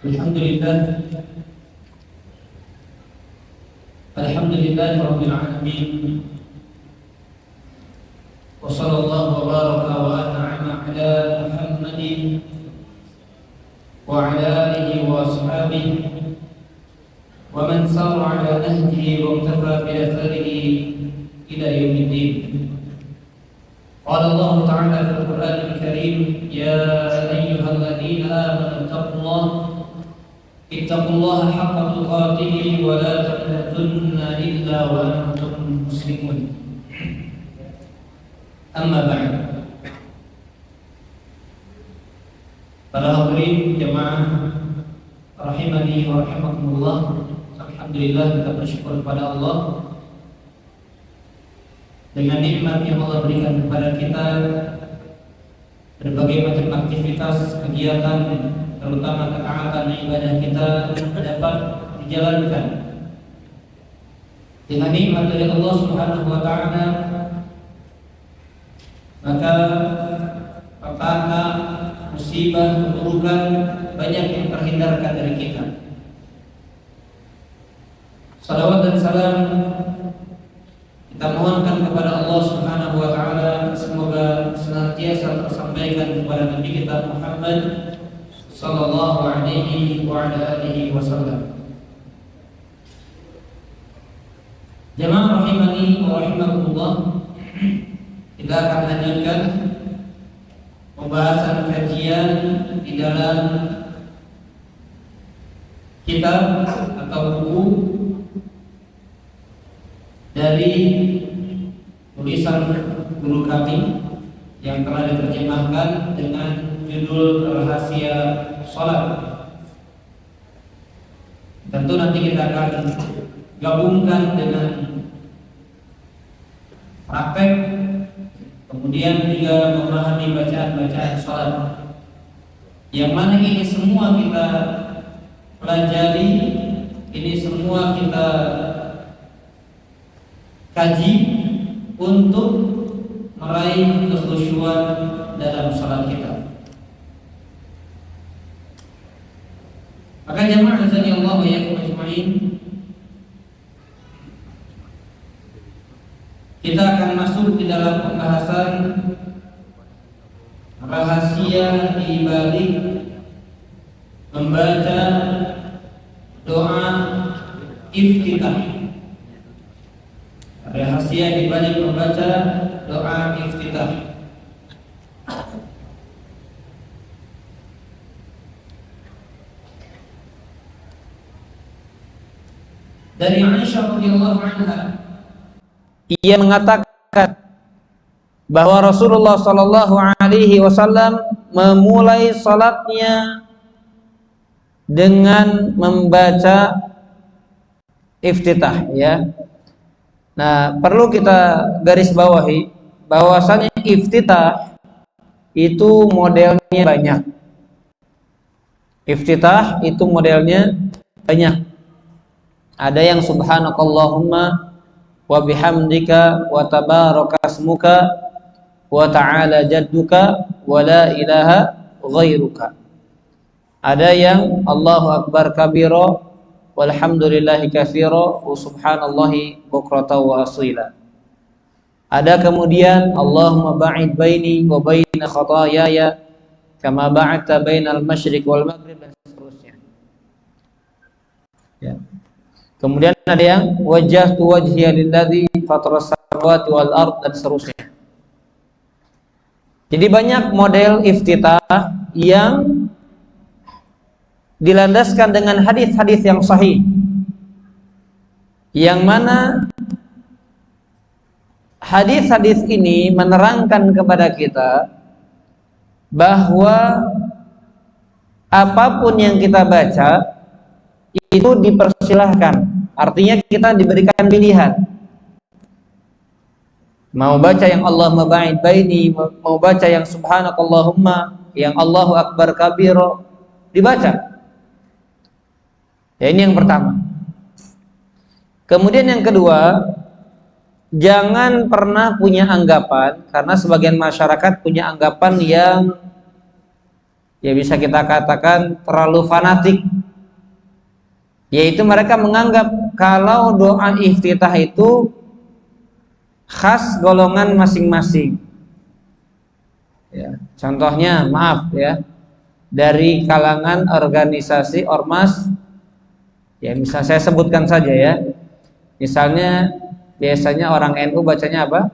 Alhamdulillah, Rabbil Alamin. Wa sallallahu wa baraka wa an'ama ala Muhammadin wa ala alihi wa ashabihi wa man sara ala nahjihi wa iktafa bi atharihi ila yaumiddin. Qala Allah Ta'ala fil Qur'anil Karim, ya ayyuhalladzina amanu ittaqullaha haqqa tuqatih wa la tamutunna illa wa antum muslimun. Amma ba'd. Para hadirin jemaah rahimani wa rahimakumullah. Alhamdulillah, kita bersyukur kepada Allah dengan nikmat yang Allah berikan kepada kita. Berbagai macam aktivitas, kegiatan, terutama ketaatan ibadah kita dapat dijalankan dengan nikmat dari Allah Subhanahu wa Ta'ala. Maka petaka, musibah, keburukan banyak yang terhindarkan dari kita. Salawat dan salam kita mohonkan kepada Allah Subhanahu wa Ta'ala, semoga senantiasa tersampaikan kepada Nabi kita Muhammad sallallahu alaihi wa ala alihi wasallam. Jemaah rahimani wa rahimakumullah, kita akan lanjutkan pembahasan kajian di dalam kitab atau buku dari tulisan guru kami yang telah diterjemahkan dengan judul Rahasia Salat. Tentu nanti kita akan gabungkan dengan praktek, kemudian juga memahami bacaan-bacaan salat, yang mana ini semua kita pelajari, ini semua kita kaji untuk meraih kekhusyuan dalam salat kita. Maka jemaah azani Allah wa iyyakum ajma'in, kita akan masuk di dalam pembahasan rahasia di balik membaca doa iftitah. Rahasia di balik membaca doa iftitah. Dari Aisyah radhiyallahu anha, ia mengatakan bahwa Rasulullah sallallahu alaihi wasallam memulai salatnya dengan membaca iftitah, ya. Nah, perlu kita garis bawahi bahwasanya iftitah itu modelnya banyak. Iftitah itu modelnya banyak. Ada yang subhanakallahumma wa bihamdika wa tabarakasmuka wa ta'ala jadduka wa la ilaha ghairuka. Ada yang Allahu akbar kabira walhamdulillahi katsira wa subhanallahi bukratan wa asila. Ada kemudian Allahumma ba'id baini wa baina khataayaya kama ba'adta bainal masyriq wal maghrib, dan seterusnya. Ya. Kemudian ada yang wajjahtu wajhiya lilladzi fataras samawati wal ard, dan seterusnya. Jadi banyak model iftitah yang dilandaskan dengan hadis-hadis yang sahih, yang mana hadis-hadis ini menerangkan kepada kita bahwa apapun yang kita baca itu dipersilahkan. Artinya kita diberikan pilihan. Mau baca yang Allahumma ba'id baini, mau baca yang subhanakallahumma, yang Allahu akbar kabira, dibaca. Ya, ini yang pertama. Kemudian yang kedua, jangan pernah punya anggapan, karena sebagian masyarakat punya anggapan yang ya bisa kita katakan terlalu fanatik, yaitu mereka menganggap kalau doa iftitah itu khas golongan masing-masing. Ya, contohnya maaf ya, dari kalangan organisasi ormas, ya misal saya sebutkan saja ya, misalnya biasanya orang NU bacanya apa?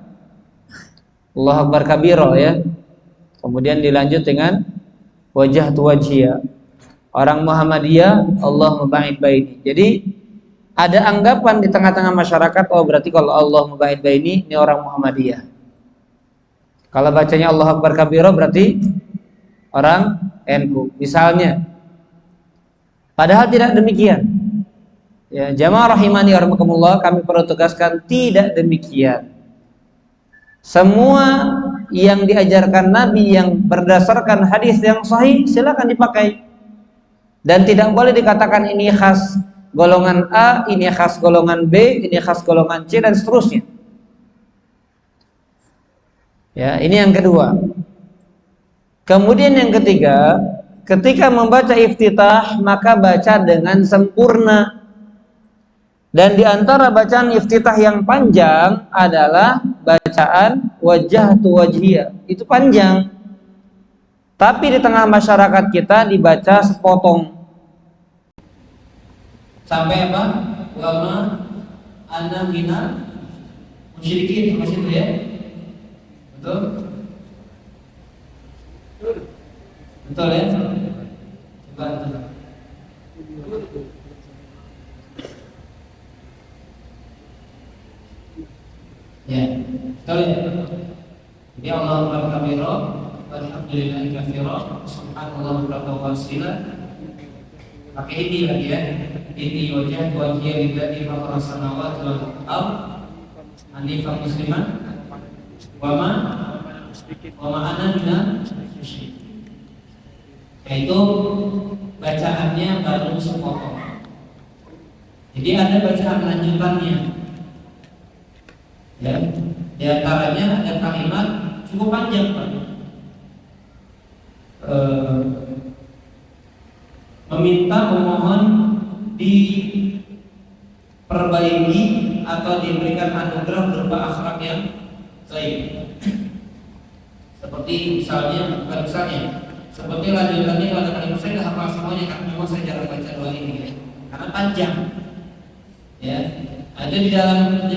Allahu Akbar kabiro ya, kemudian dilanjut dengan wajah tu wajhiya. Orang Muhammadiyah Allah muba'id baini. Jadi ada anggapan di tengah-tengah masyarakat, oh berarti kalau Allah muba'id baini ini orang Muhammadiyah. Kalau bacanya Allah Akbar kabiro berarti orang NU misalnya. Padahal tidak demikian. Ya, jamaah rahimani wa rahimakumullah, kami perlu tegaskan tidak demikian. Semua yang diajarkan Nabi yang berdasarkan hadis yang sahih silakan dipakai. Dan tidak boleh dikatakan ini khas golongan A, ini khas golongan B, ini khas golongan C dan seterusnya. Ya, ini yang kedua. Kemudian yang ketiga, ketika membaca iftitah maka baca dengan sempurna. Dan di antara bacaan iftitah yang panjang adalah bacaan wajah tu wajhiyah. Itu panjang. Tapi di tengah masyarakat kita dibaca sepotong. Sampai apa? Wama anna minal musyrikin, sampai situ ya. Betul? Betul ya? Coba betul. Ya, betul ya. Jadi Allahu Akbar kabira, walhamdulillahi katsira, subhanallah wa wasila. Pakai ini lagi ya. Ini wajah lillahi fatara samawati wal ardh hanifan musliman wa ma ana minal musyrikin. Yaitu bacaannya baru sepotong. Jadi ada bacaan lanjutannya. Ya, di antaranya ada kalimat cukup panjang Pak. Meminta memohon diperbaiki atau diberikan anugerah berupa akhlak yang baik. Seperti misalnya, bukan misalnya, seperti lanjutannya pada kalimat, saya tidak hafal semuanya karena memang saya jarang baca doa ini ya, karena panjang. Ya, ada di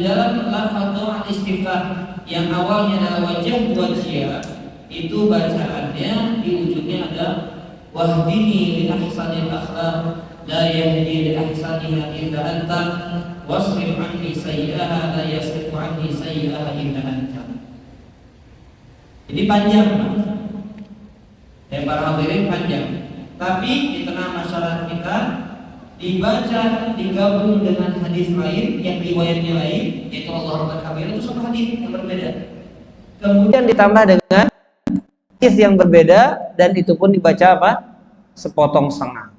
dalam lafaz doa istighfar yang awalnya adalah wajah wajhiyah, itu bacaannya di ujungnya ada wahdini li ahsanil akhlaq la yahdi li ahsaniha illa anta wasrif anni sayyi'aha la yasrifu anni sayyi'aha illa anta. Jadi panjang Pak. Dan para hadirin panjang. Tapi di tengah masyarakat kita dibaca digabung dengan hadis lain yang riwayatnya lain, yaitu Allahu Akbar kabir, itu satu hadis yang berbeda. Kemudian ditambah dengan hadis yang berbeda dan itu pun dibaca apa? Sepotong setengah.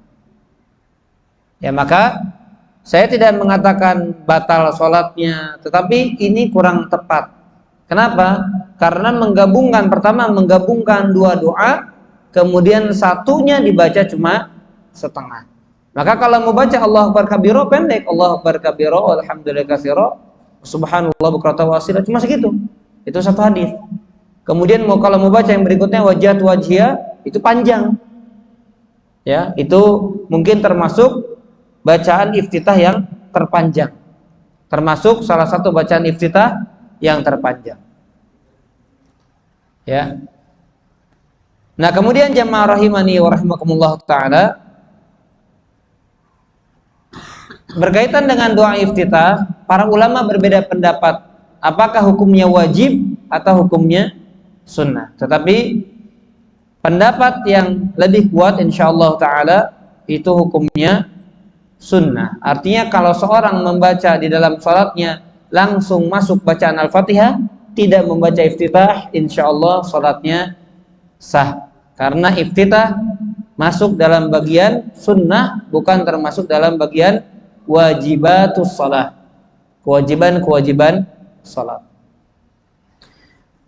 Ya, maka saya tidak mengatakan batal sholatnya, tetapi ini kurang tepat. Kenapa? Karena pertama menggabungkan dua doa, kemudian satunya dibaca cuma setengah. Maka kalau mau baca Allah Akbar kabiro pendek, Allah Akbar kabiro walhamdulillahi katsira subhanallah bukratan wa asila, cuma segitu. Itu satu hadis. Kemudian kalau mau baca yang berikutnya wajah wajhiyah, itu panjang. Ya, itu mungkin termasuk bacaan iftitah yang terpanjang. Termasuk salah satu bacaan iftitah yang terpanjang. Ya. Nah, kemudian jamaah rahimani wa rahimakumullah taala, berkaitan dengan doa iftitah, para ulama berbeda pendapat apakah hukumnya wajib atau hukumnya sunnah. Tetapi pendapat yang lebih kuat insyaallah taala itu hukumnya sunnah. Artinya kalau seorang membaca di dalam salatnya langsung masuk bacaan Al-Fatihah, tidak membaca iftitah, insyaallah salatnya sah. Karena iftitah masuk dalam bagian sunnah, bukan termasuk dalam bagian wajibatus shalah, kewajiban salat.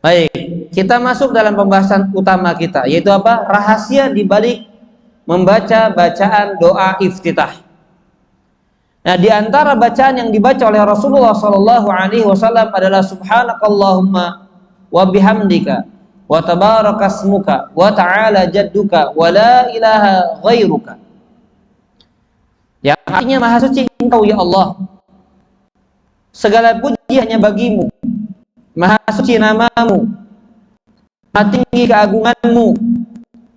Baik, kita masuk dalam pembahasan utama kita, yaitu apa? Rahasia di balik membaca bacaan doa iftitah. Nah, di antara bacaan yang dibaca oleh Rasulullah sallallahu alaihi wasallam adalah subhanakallahumma wa bihamdika wa tabarakasmuka wa ta'ala jadduka wa la ilaha ghairuka. Yang artinya maha suci Engkau ya Allah. Segala puji hanya bagimu. Maha suci namamu. Maha tinggi keagunganmu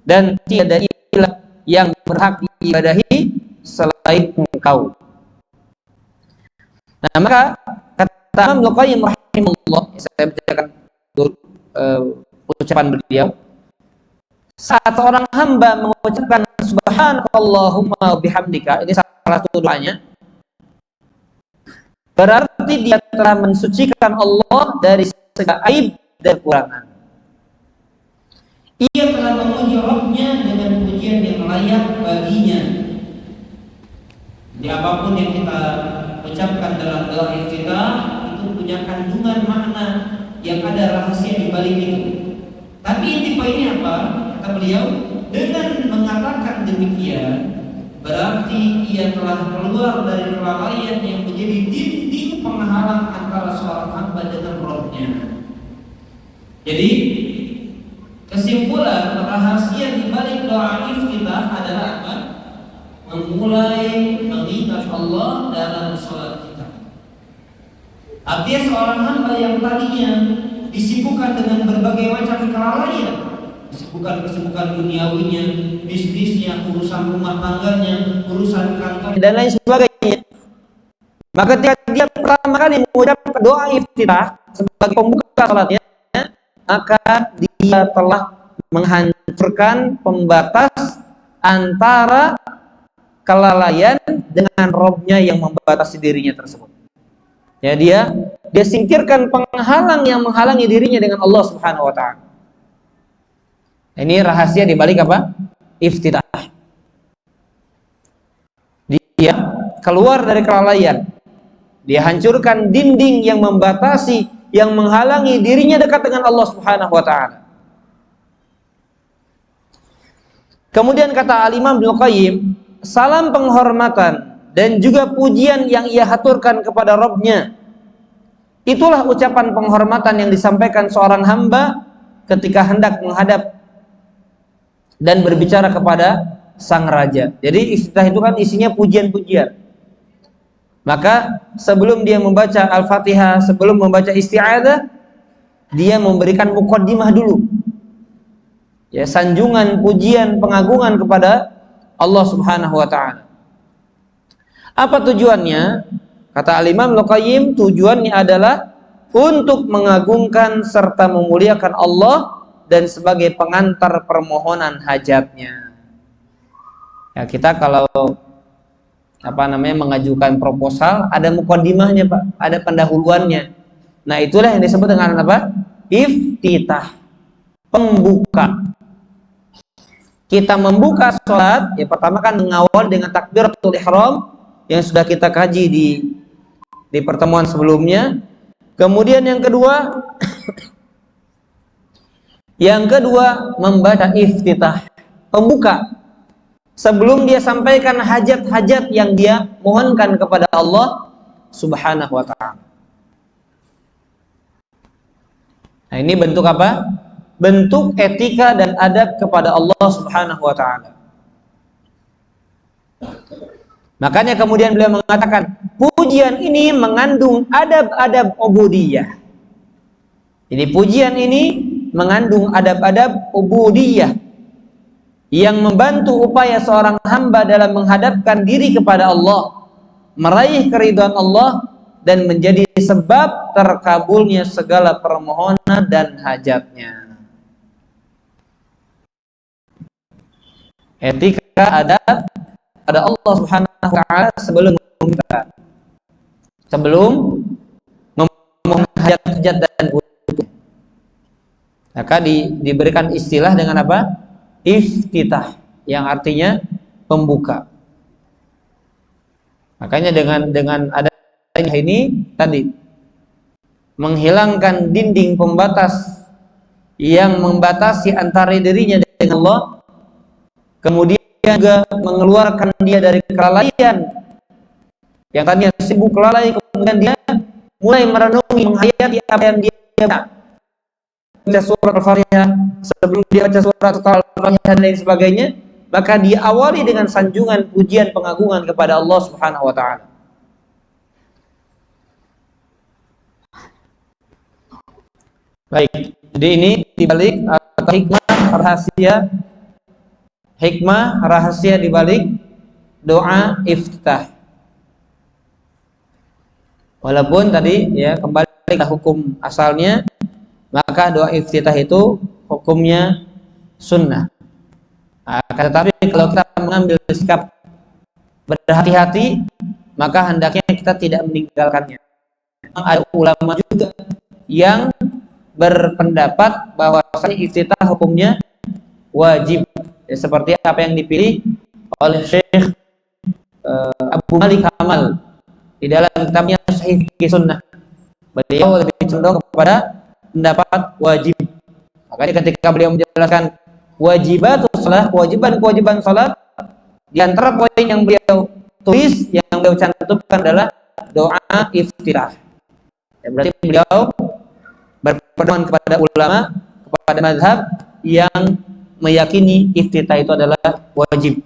dan tiada ilah yang berhak diibadahi selain Engkau. Nah, maka kata Imam Al-Qayyim rahimahullah, saya bacakan ucapan beliau, saat seorang hamba mengucapkan subhanakallahumma bihamdika, ini salah satu doanya, berarti dia telah mensucikan Allah dari segala aib dan kekurangan. Ia telah memuji Rabb-Nya dengan pujian yang layak baginya. Jadi apapun yang kita ucapkan dalam doa iftitah itu punya kandungan makna yang ada rahasia di balik itu. Tapi inti poinnya apa? Kata beliau, dengan mengatakan demikian berarti ia telah keluar dari kelalaian yang menjadi dinding penghalang antara seorang hamba dengan Rabb-Nya. Jadi kesimpulan rahasia di balik doa iftitah adalah apa? Memulai mengingat Allah dalam sholat kita. Artinya seorang hamba yang tadinya disibukkan dengan berbagai macam kelalaian, kesibukan duniawinya, bisnisnya, urusan rumah tangganya, urusan kantor dan lain sebagainya, maka ketika dia pertama kali mengucapkan doa iftitah sebagai pembuka sholatnya, maka dia telah menghancurkan pembatas antara kelalaian dengan Rabb-Nya yang membatasi dirinya tersebut. Ya, dia singkirkan penghalang yang menghalangi dirinya dengan Allah Subhanahu wa taala. Ini rahasia di balik apa? Iftitah. Dia keluar dari kelalaian. Dia hancurkan dinding yang membatasi, yang menghalangi dirinya dekat dengan Allah Subhanahu wa taala. Kemudian kata Al-Imam Ibnu Qayyim, salam penghormatan dan juga pujian yang ia haturkan kepada Rabb-Nya, itulah ucapan penghormatan yang disampaikan seorang hamba ketika hendak menghadap dan berbicara kepada sang raja. Jadi iftitah itu kan isinya pujian-pujian. Maka sebelum dia membaca Al-Fatihah, sebelum membaca isti'adzah, dia memberikan muqaddimah dulu. Ya, sanjungan, pujian, pengagungan kepada Allah Subhanahu wa taala. Apa tujuannya? Kata Al-Imam Al-Qayyim, tujuannya adalah untuk mengagungkan serta memuliakan Allah dan sebagai pengantar permohonan hajatnya. Ya, kita kalau mengajukan proposal ada muqaddimahnya, Pak, ada pendahuluannya. Nah, itulah yang disebut dengan apa? Iftitah, pembuka. Kita membuka sholat, ya pertama kan mengawal dengan takbiratul ihram yang sudah kita kaji di pertemuan sebelumnya. Kemudian yang kedua membaca iftitah, pembuka. Sebelum dia sampaikan hajat-hajat yang dia mohonkan kepada Allah Subhanahu wa ta'ala. Nah, ini bentuk apa? Bentuk etika dan adab kepada Allah Subhanahu wa ta'ala. Makanya kemudian beliau mengatakan, pujian ini mengandung adab-adab ubudiyah. Jadi pujian ini mengandung adab-adab ubudiyah yang membantu upaya seorang hamba dalam menghadapkan diri kepada Allah, meraih keridhaan Allah dan menjadi sebab terkabulnya segala permohonan dan hajatnya. Etika adab pada Allah Subhanahu wa taala sebelum meminta, sebelum memohon hajat-hajat dan butuh. Maka diberikan istilah dengan apa? Iftitah, yang artinya pembuka. Makanya dengan adanya ini tadi menghilangkan dinding pembatas yang membatasi antara dirinya dengan Allah, kemudian juga mengeluarkan dia dari kelalaian yang tadinya sibuk lalai, kemudian dia mulai merenungi, menghayati apa yang dia baca surat Al-Fatihah, sebelum dia baca surat Al-Fatihah dan lain sebagainya, maka diawali dengan sanjungan, pujian, pengagungan kepada Allah Subhanahu wa taala. Baik, jadi ini dibalik hikmah rahasia dibalik doa iftitah. Walaupun tadi ya kembali ke hukum asalnya, maka doa iftitah itu hukumnya sunnah. Tetapi kalau kita mengambil sikap berhati-hati, maka hendaknya kita tidak meninggalkannya. Ada ulama juga yang berpendapat bahwasanya iftitah hukumnya wajib, ya, seperti apa yang dipilih oleh Syekh Abu Malik Hamal di dalam kitabnya Sahih Fiqh Sunnah. Beliau lebih condong kepada pendapat wajib. Makanya ketika beliau menjelaskan wajibatus shalah, kewajiban salat, di antara poin yang beliau tulis, yang beliau cantumkan adalah doa iftitah. Ya, berarti beliau berpedoman kepada ulama, kepada mazhab yang meyakini iftitah itu adalah wajib.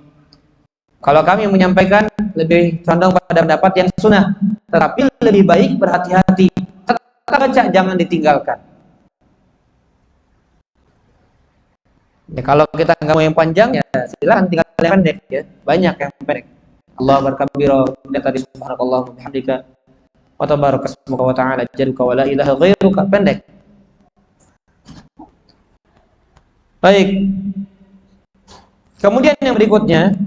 Kalau kami menyampaikan lebih condong pada pendapat yang sunnah, tetapi lebih baik berhati-hati. Tetap baca, jangan ditinggalkan. Ya, kalau kita nggak mau yang panjang, ya silakan tinggal yang pendek, ya. Banyak yang pendek. Allah berkabiro, tadi subhanakallah wa bihamdika wa tabarakasmuka wa ta'ala jadduka wa la ilaha ghairuka, pendek. Baik. Kemudian yang berikutnya,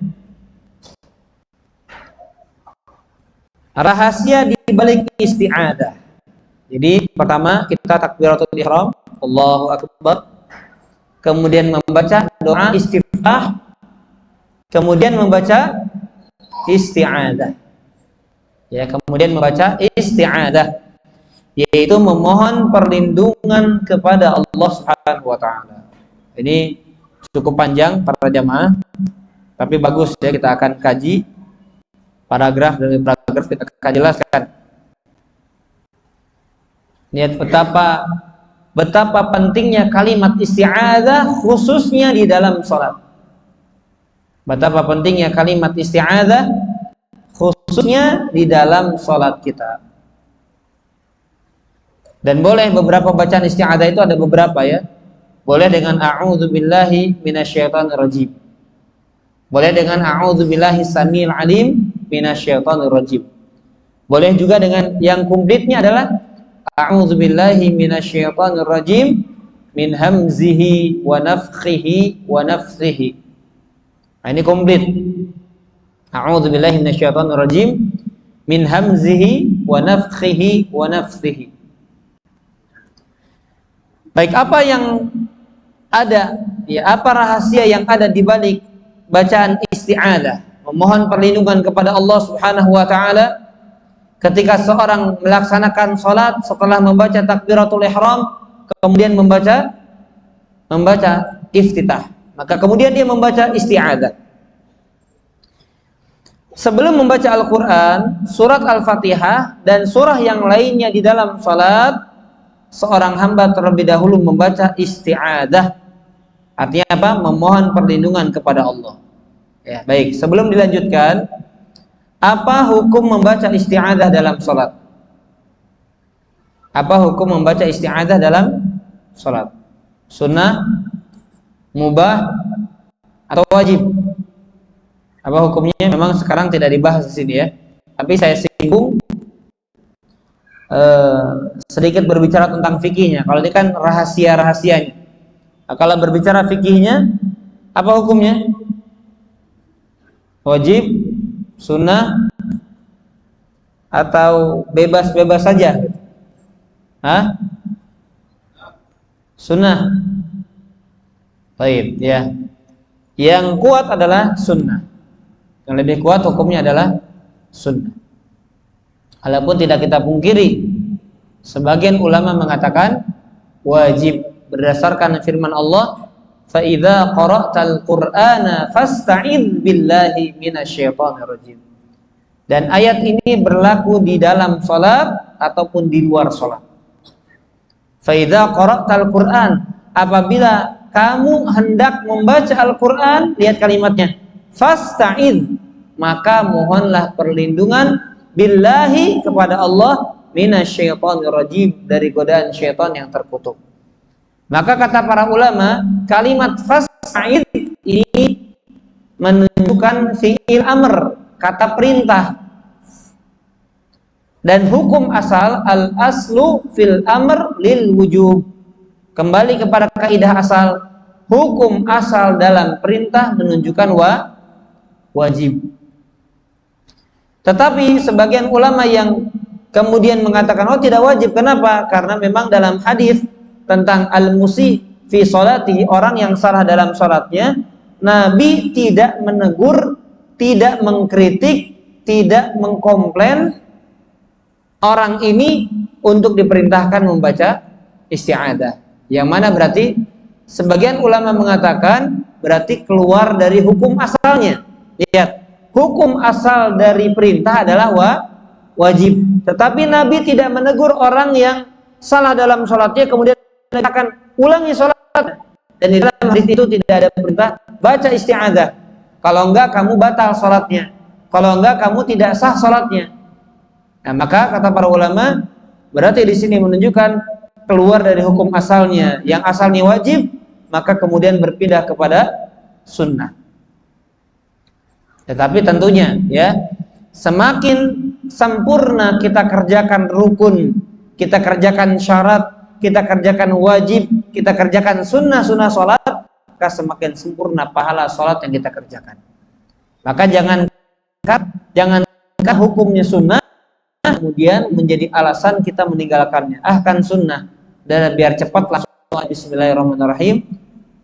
rahasia di balik isti'adah. Jadi pertama kita takbiratul ihram, Allahu akbar, kemudian membaca doa istiftah, kemudian membaca isti'adah. Ya, kemudian membaca isti'adah, yaitu memohon perlindungan kepada Allah Subhanahu wa taala. Ini cukup panjang para jamaah, tapi bagus ya, kita akan kaji paragraf demi paragraf, kita akan jelaskan. Lihat betapa pentingnya kalimat isti'adzah khususnya di dalam salat. Betapa pentingnya kalimat isti'adzah khususnya di dalam salat kita. Dan boleh beberapa bacaan isti'adzah itu ada beberapa, ya. Boleh dengan a'udzubillahi minasyaitonir rajim. Boleh dengan a'udzubillahi samil alim minasyaitonir rajim. Boleh juga dengan yang komplitnya adalah a'udzubillahi minasyaitonir rajim min hamzihi wa nafthihi wa nafthihi. Nah, ini komplit. A'udzubillahi minasyaitonir rajim min hamzihi wa nafthihi wa nafthihi. Baik, apa yang ada, ya, apa rahasia yang ada di balik bacaan isti'adzah, memohon perlindungan kepada Allah Subhanahu wa taala ketika seorang melaksanakan salat setelah membaca takbiratul ihram, kemudian membaca iftitah, maka kemudian dia membaca isti'adzah. Sebelum membaca Al-Qur'an, surat Al-Fatihah dan surah yang lainnya di dalam salat, seorang hamba terlebih dahulu membaca isti'adzah. Artinya apa? Memohon perlindungan kepada Allah. Ya, baik. Sebelum dilanjutkan, apa hukum membaca isti'adzah dalam salat? Apa hukum membaca isti'adzah dalam salat? Sunnah, mubah, atau wajib? Apa hukumnya? Memang sekarang tidak dibahas di sini, ya. Tapi saya singgung sedikit berbicara tentang fikihnya. Kalau ini kan rahasia-rahasianya. Nah, kalau berbicara fikihnya, apa hukumnya? Wajib, sunnah, atau bebas-bebas saja? Hah? Sunnah. Baik, ya. Yang kuat adalah sunnah. Yang lebih kuat hukumnya adalah sunnah. Walaupun tidak kita pungkiri, sebagian ulama mengatakan wajib, berdasarkan firman Allah, fa idza qara'tal qur'ana fasta'idz billahi minasyaitonir rajim. Dan ayat ini berlaku di dalam salat ataupun di luar salat. Fa idza qara'tal qur'an, apabila kamu hendak membaca Al-Qur'an, lihat kalimatnya, fasta'idz, maka mohonlah perlindungan billahi, kepada Allah, minasyaitonir rajim, dari godaan syaitan yang terkutuk. Maka kata para ulama, kalimat fasta'idz ini menunjukkan fi'il amr, kata perintah. Dan hukum asal, al-aslu fil amr lil wujub. Kembali kepada kaidah asal, hukum asal dalam perintah menunjukkan wajib. Tetapi sebagian ulama yang kemudian mengatakan oh tidak wajib. Kenapa? Karena memang dalam hadis tentang al-musi fi sholatihi, orang yang salah dalam salatnya, Nabi tidak menegur, tidak mengkritik, tidak mengkomplain orang ini untuk diperintahkan membaca isti'adzah. Yang mana berarti sebagian ulama mengatakan berarti keluar dari hukum asalnya. Lihat, hukum asal dari perintah adalah wajib. Tetapi Nabi tidak menegur orang yang salah dalam sholatnya kemudian akan ulangi sholat. Dan di dalam hadis itu tidak ada perintah baca isti'adzah. Kalau enggak kamu batal sholatnya. Kalau enggak kamu tidak sah sholatnya. Nah, maka kata para ulama berarti di sini menunjukkan keluar dari hukum asalnya. Yang asalnya wajib, maka kemudian berpindah kepada sunnah. Tetapi tentunya ya, semakin sempurna kita kerjakan rukun, kita kerjakan syarat, kita kerjakan wajib, kita kerjakan sunnah-sunnah sholat, maka semakin sempurna pahala sholat yang kita kerjakan. Maka jangan hukumnya sunnah kemudian menjadi alasan kita meninggalkannya. Kan sunnah, dan biar cepat langsung bismillahirrahmanirrahim,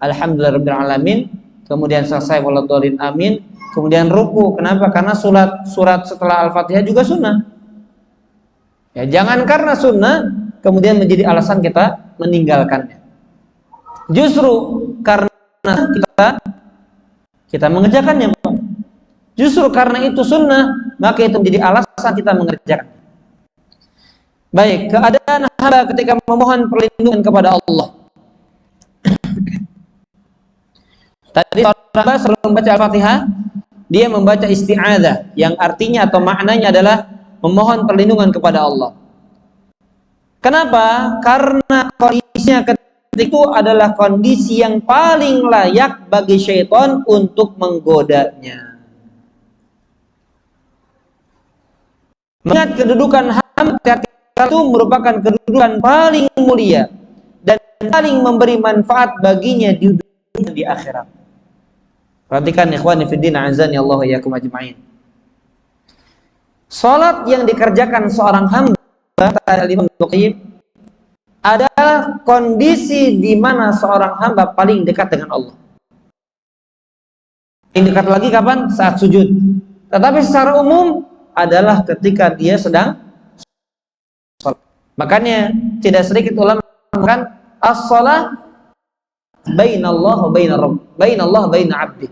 alhamdulillahirabbil alamin, kemudian selesai waladhdallin amin, kemudian ruku. Kenapa? Karena surat setelah Al-Fatihah juga sunnah. Ya, jangan karena sunnah kemudian menjadi alasan kita meninggalkannya. Justru karena kita mengerjakannya, justru karena itu sunnah, maka itu menjadi alasan kita mengerjakan. Baik, keadaan hamba ketika memohon perlindungan kepada Allah. Tadi hamba sebelum membaca Al-Fatihah, dia membaca isti'adzah, yang artinya atau maknanya adalah memohon perlindungan kepada Allah. Kenapa? Karena kondisinya ketika itu adalah kondisi yang paling layak bagi syaitan untuk menggodanya. Mengingat kedudukan hamba itu merupakan kedudukan paling mulia dan paling memberi manfaat baginya di dunia dan di akhirat. Perhatikan ikhwani fiddin, azani Allah wa iyyakum ajma'in. Salat yang dikerjakan seorang hamba adalah kondisi di mana seorang hamba paling dekat dengan Allah. Paling dekat lagi kapan? Saat sujud. Tetapi secara umum adalah ketika dia sedang sholat. Makanya tidak sedikit ulama mengatakan as-shalah bainallah wa bainallah baina 'abdi.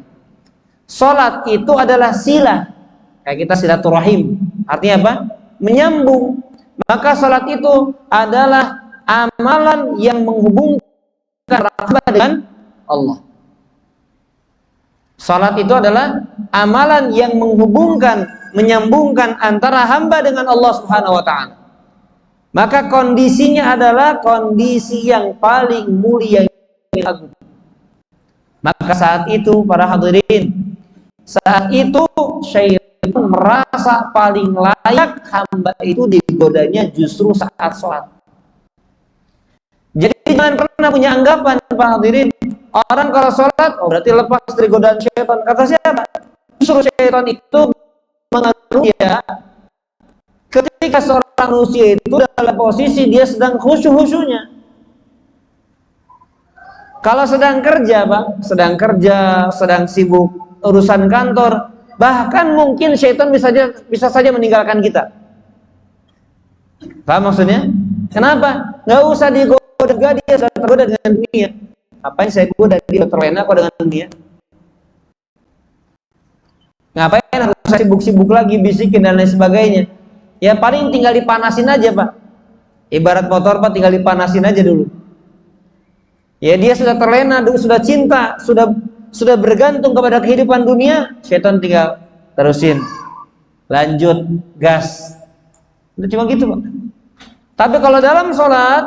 Salat itu adalah silah. Kayak kita silaturahim. Artinya apa? Menyambung. Maka salat itu adalah amalan yang menghubungkan hamba dengan Allah. Salat itu adalah amalan yang menghubungkan, menyambungkan antara hamba dengan Allah Subhanahu wa ta'ala. Maka kondisinya adalah kondisi yang paling mulia, yang agung. Maka saat itu para hadirin, saat itu syaitan merasa paling layak hamba itu digodanya justru saat sholat. Jadi jangan pernah punya anggapan para hadirin, orang kalau sholat oh berarti lepas dari godaan syaitan. Kata siapa? Justru syaitan itu mengatur dia ketika seorang manusia itu dalam posisi dia sedang khusyuk-khusyuknya. Kalau sedang kerja, Pak, sedang sibuk urusan kantor, bahkan mungkin syaitan bisa saja meninggalkan kita. Paham maksudnya? Kenapa? Nggak usah digoda tergoda dia, sudah tergoda dengan dunia. Ngapain saya goda dia, terlena kok dengan dunia? Ngapain harus saya sibuk-sibuk lagi, bisikin dan lain sebagainya? Ya paling tinggal dipanasin aja Pak. Ibarat motor Pak, tinggal dipanasin aja dulu. Ya dia sudah terlena, sudah cinta, sudah bergantung kepada kehidupan dunia, syaitan tinggal terusin, lanjut, gas. Itu cuma gitu Pak. Tapi kalau dalam sholat,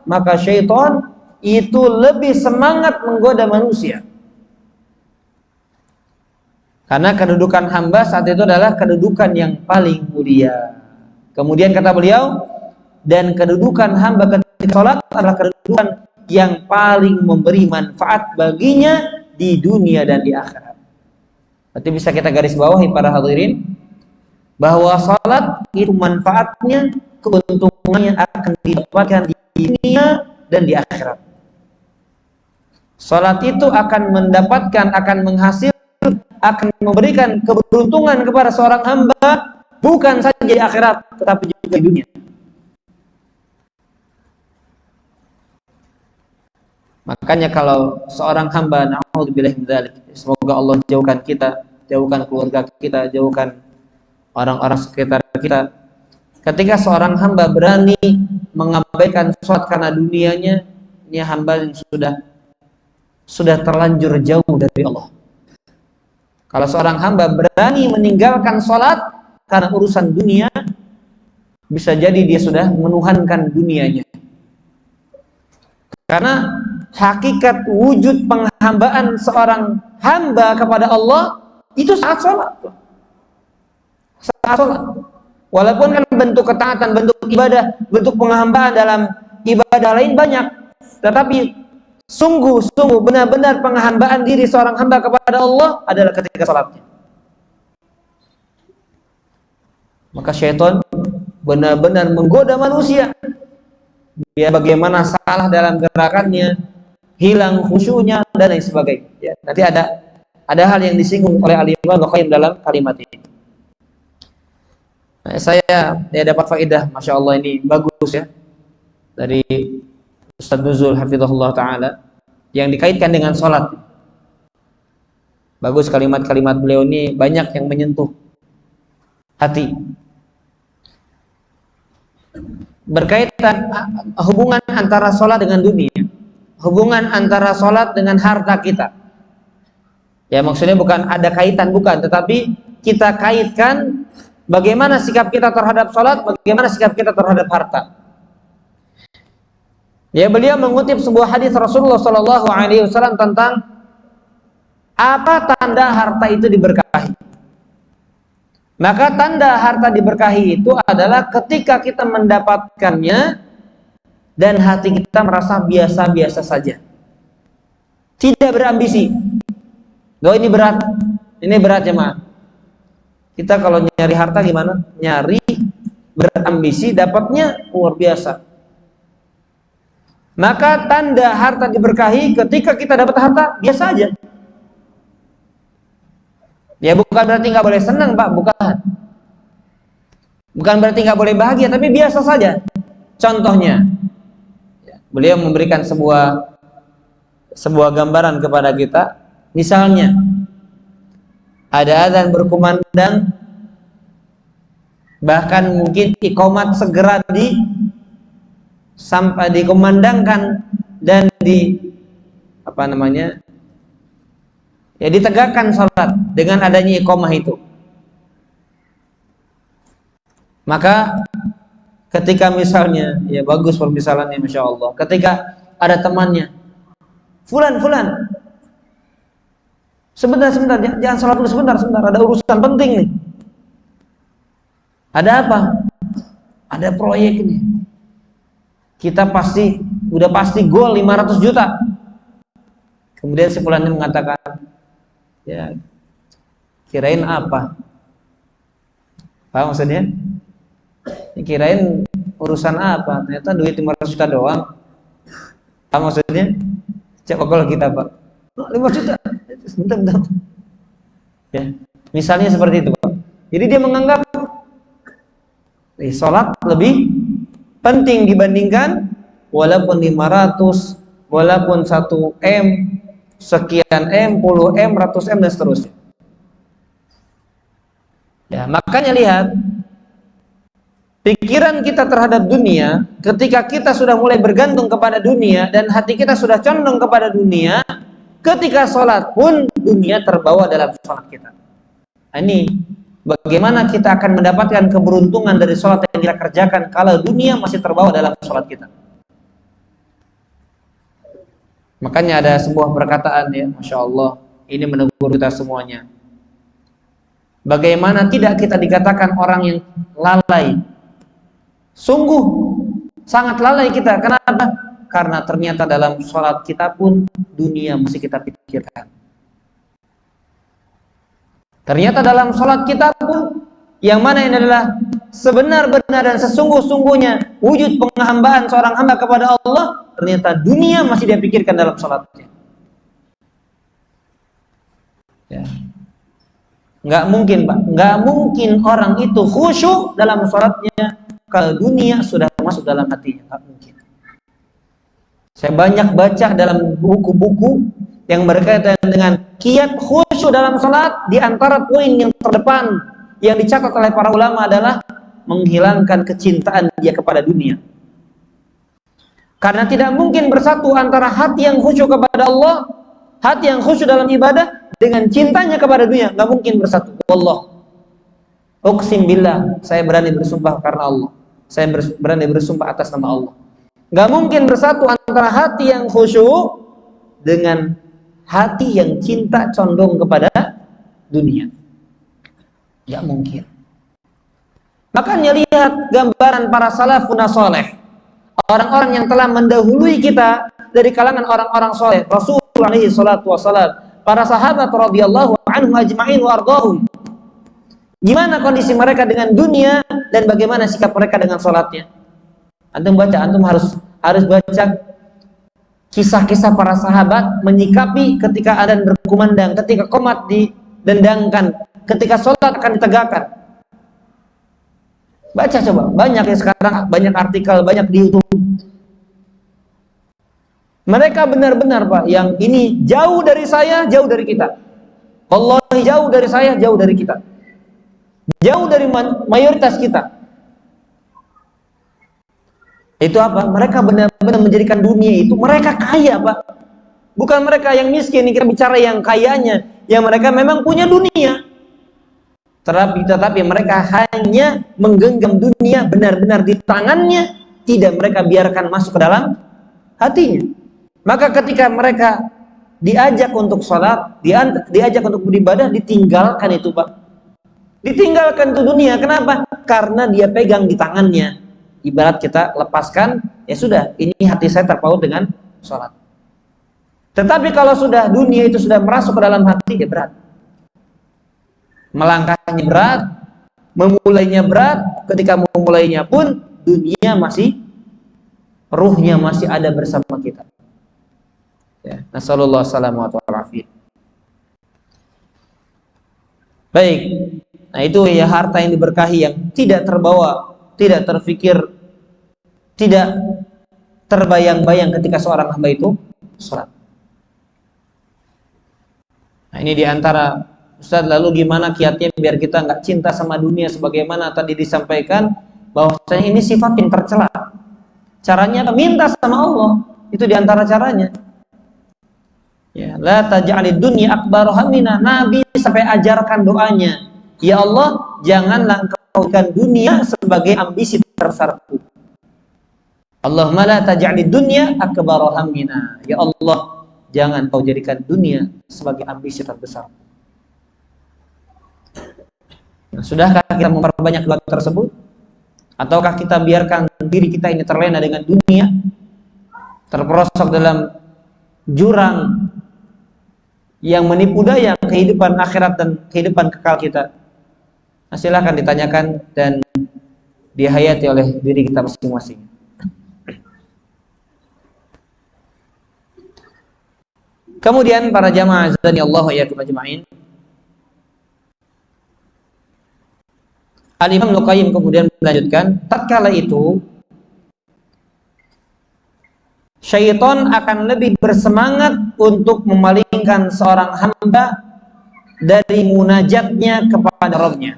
maka syaitan itu lebih semangat menggoda manusia. Karena kedudukan hamba saat itu adalah kedudukan yang paling mulia. Kemudian kata beliau, dan kedudukan hamba ketika sholat adalah kedudukan yang paling memberi manfaat baginya di dunia dan di akhirat. Berarti bisa kita garis bawahi para hadirin, bahwa sholat itu manfaatnya, keuntungannya akan didapatkan di dunia dan di akhirat. Sholat itu akan mendapatkan, akan menghasilkan, akan memberikan keberuntungan kepada seorang hamba, bukan saja di akhirat tetapi juga di dunia. Makanya kalau seorang hamba, na'udzubillah min dzalik, semoga Allah jauhkan kita, jauhkan keluarga kita, jauhkan orang-orang sekitar kita. Ketika seorang hamba berani mengabaikan sholat karena dunianya, ini hamba yang sudah terlanjur jauh dari Allah. Kalau seorang hamba berani meninggalkan sholat karena urusan dunia, bisa jadi dia sudah menuhankan dunianya. Karena hakikat wujud penghambaan seorang hamba kepada Allah itu saat sholat. Saat sholat. Walaupun kan bentuk ketaatan, bentuk ibadah, bentuk penghambaan dalam ibadah lain banyak, tetapi sungguh-sungguh benar-benar penghambaan diri seorang hamba kepada Allah adalah ketika sholatnya. Maka syaitan benar-benar menggoda manusia, biar bagaimana salah dalam gerakannya, hilang khusyunya dan lain sebagainya. Ya, nanti ada hal yang disinggung oleh Al-Imam Al-Qayyim dalam kalimat ini. Nah, saya dapat faedah, masya Allah ini bagus ya, dari Ustaz Nuzul hafizahullah ta'ala, yang dikaitkan dengan sholat. Bagus kalimat-kalimat beliau ini, banyak yang menyentuh hati. Berkaitan hubungan antara sholat dengan dunia, hubungan antara sholat dengan harta kita. Ya maksudnya bukan ada kaitan, bukan, tetapi kita kaitkan bagaimana sikap kita terhadap sholat, bagaimana sikap kita terhadap harta. Ya, beliau mengutip sebuah hadis Rasulullah SAW tentang apa tanda harta itu diberkahi. Maka tanda harta diberkahi itu adalah ketika kita mendapatkannya dan hati kita merasa biasa-biasa saja, tidak berambisi. Loh, ini berat jemaah. Kita kalau nyari harta gimana? Nyari berambisi, dapatnya luar biasa. Maka tanda harta diberkahi ketika kita dapat harta biasa aja. Ya bukan berarti nggak boleh senang Pak, bukan. Bukan berarti nggak boleh bahagia, tapi biasa saja. Contohnya, beliau memberikan sebuah gambaran kepada kita. Misalnya, ada adzan berkumandang, bahkan mungkin iqamat segera sampai dikumandangkan dan ditegakkan salat dengan adanya iqamah itu. Maka ketika misalnya, ya bagus permisalannya masya Allah, ketika ada temannya, fulan sebentar jangan salat dulu, sebentar ada urusan penting nih. Ada apa? Ada proyek nih, kita udah pasti goal 500 juta. Kemudian si fulannya mengatakan, ya kirain apa? Paham maksudnya? Kirain urusan apa? Ternyata duit 500 juta doang. Paham maksudnya? Coba kalau kita Pak, 5 juta, bentar. Ya, misalnya seperti itu Pak. Jadi dia menganggap sholat lebih penting dibandingkan walaupun 500, walaupun 1 M, sekian M, 10 M, 100 M dan seterusnya. Ya, makanya lihat pikiran kita terhadap dunia, ketika kita sudah mulai bergantung kepada dunia dan hati kita sudah condong kepada dunia, ketika sholat pun dunia terbawa dalam sholat kita. Nah, ini bagaimana kita akan mendapatkan keberuntungan dari sholat yang kita kerjakan kalau dunia masih terbawa dalam sholat kita. Makanya ada sebuah perkataan ya, Masya Allah, ini menegur kita semuanya. Bagaimana tidak kita dikatakan orang yang lalai? Sungguh sangat lalai kita. Kenapa? Karena ternyata dalam sholat kita pun dunia mesti kita pikirkan. Ternyata dalam sholat kita pun, yang mana ini adalah sebenar-benar dan sesungguh-sungguhnya wujud penghambaan seorang hamba kepada Allah, ternyata dunia masih dia pikirkan dalam sholatnya. Ya. Nggak mungkin, Pak. Nggak mungkin orang itu khusyuk dalam sholatnya kalau dunia sudah masuk dalam hatinya. Nggak mungkin. Saya banyak baca dalam buku-buku yang berkaitan dengan kiat khusyuk dalam sholat. Di antara poin yang terdepan yang dicatat oleh para ulama adalah menghilangkan kecintaan dia kepada dunia. Karena tidak mungkin bersatu antara hati yang khusyuk kepada Allah, hati yang khusyuk dalam ibadah, dengan cintanya kepada dunia. Nggak mungkin bersatu. Wallah, uqsim billah, saya berani bersumpah karena Allah, saya berani bersumpah atas nama Allah, nggak mungkin bersatu antara hati yang khusyuk dengan hati yang cinta condong kepada dunia. Nggak mungkin. Makanya lihat gambaran para salafun saleh, orang-orang yang telah mendahului kita dari kalangan orang-orang soleh, Rasulullah alaihi salatu wassalam, para sahabat radhiyallahu anhum ajma'in wa ardhahum. Gimana kondisi mereka dengan dunia dan bagaimana sikap mereka dengan sholatnya? Antum baca, antum harus baca kisah-kisah para sahabat menyikapi ketika adzan berkumandang, ketika qomat didendangkan, ketika sholat akan ditegakkan. Baca coba, banyak ya sekarang, banyak artikel, banyak di YouTube. Mereka benar-benar, Pak, yang ini jauh dari saya, jauh dari kita. Wallahi jauh dari saya, jauh dari kita. Jauh dari mayoritas kita. Itu apa? Mereka benar-benar menjadikan dunia itu, mereka kaya, Pak. Bukan mereka yang miskin, kita bicara yang kayanya, yang mereka memang punya dunia. Tetapi mereka hanya menggenggam dunia benar-benar di tangannya, tidak mereka biarkan masuk ke dalam hatinya. Maka ketika mereka diajak untuk sholat, diajak untuk beribadah, ditinggalkan itu, Pak. Ditinggalkan itu dunia. Kenapa? Karena dia pegang di tangannya. Ibarat kita lepaskan, ya sudah, ini hati saya terpaut dengan sholat. Tetapi kalau sudah dunia itu sudah merasuk ke dalam hati, ya berat. Melangkahnya berat, memulainya berat. Ketika memulainya pun, dunia masih, ruhnya masih ada bersama kita. Ya, nasallallahu salamu wa afiyah. Baik, nah itu ya harta yang diberkahi yang tidak terbawa, tidak terfikir, tidak terbayang-bayang ketika seorang hamba itu sholat. Nah ini diantara, Ustaz, lalu gimana kiatnya biar kita nggak cinta sama dunia sebagaimana tadi disampaikan bahwasanya ini sifat yang tercela. Caranya minta sama Allah, itu diantara caranya. Ya, la taj'alid dunya akbar hammina. Nabi sampai ajarkan doanya, ya Allah, janganlah engkau jadikan dunia sebagai ambisi terbesarku. Allahumma la taj'alid dunya akbar hammina. Ya Allah, jangan kau jadikan dunia sebagai ambisi terbesar. Nah, sudahkah kita memperbanyak doa tersebut? Ataukah kita biarkan diri kita ini terlena dengan dunia, terperosok dalam jurang yang menipu daya kehidupan akhirat dan kehidupan kekal kita? Nah, silakan ditanyakan dan dihayati oleh diri kita masing-masing. Kemudian para jamaah azani Allah wa iyyakum ajma'in, Al-Imam Al-Qayyim kemudian melanjutkan, tatkala itu syaitan akan lebih bersemangat untuk memalingkan seorang hamba dari munajatnya kepada Rabb-nya.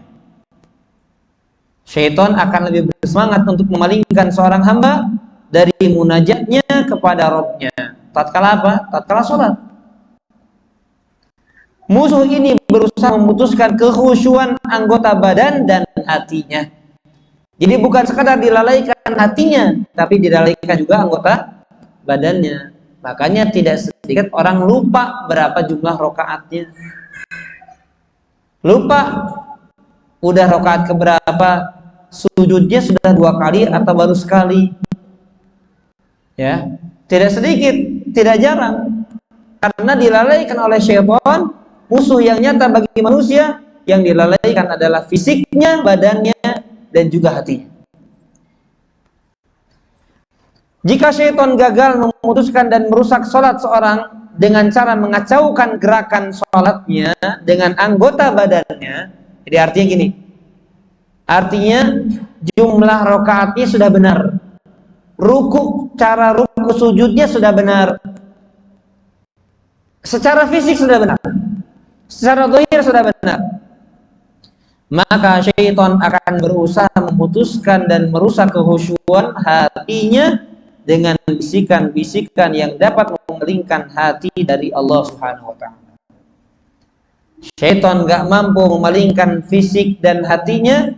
Syaitan akan lebih bersemangat untuk memalingkan seorang hamba dari munajatnya kepada Rabb-nya. Tatkala apa? Tatkala sholat. Musuh ini berusaha memutuskan kekhusyuan anggota badan dan hatinya. Jadi bukan sekadar dilalaikan hatinya, tapi dilalaikan juga anggota badannya. Makanya tidak sedikit orang lupa berapa jumlah rokaatnya. Lupa udah rokaat keberapa, sujudnya sudah 2 kali atau baru sekali. Ya, tidak sedikit, tidak jarang. Karena dilalaikan oleh syaitan, musuh yang nyata bagi manusia. Yang dilalaikan adalah fisiknya, badannya, dan juga hatinya. Jika syaitan gagal memutuskan dan merusak sholat seorang dengan cara mengacaukan gerakan sholatnya dengan anggota badannya, jadi artinya gini, artinya jumlah rakaatnya sudah benar, cara ruku sujudnya sudah benar, secara fisik sudah benar, secara zahir sudah benar, maka syaitan akan berusaha memutuskan dan merusak kekhusyuan hatinya dengan bisikan-bisikan yang dapat memalingkan hati dari Allah Subhanahu wa ta'ala. Syaitan gak mampu memalingkan fisik dan hatinya,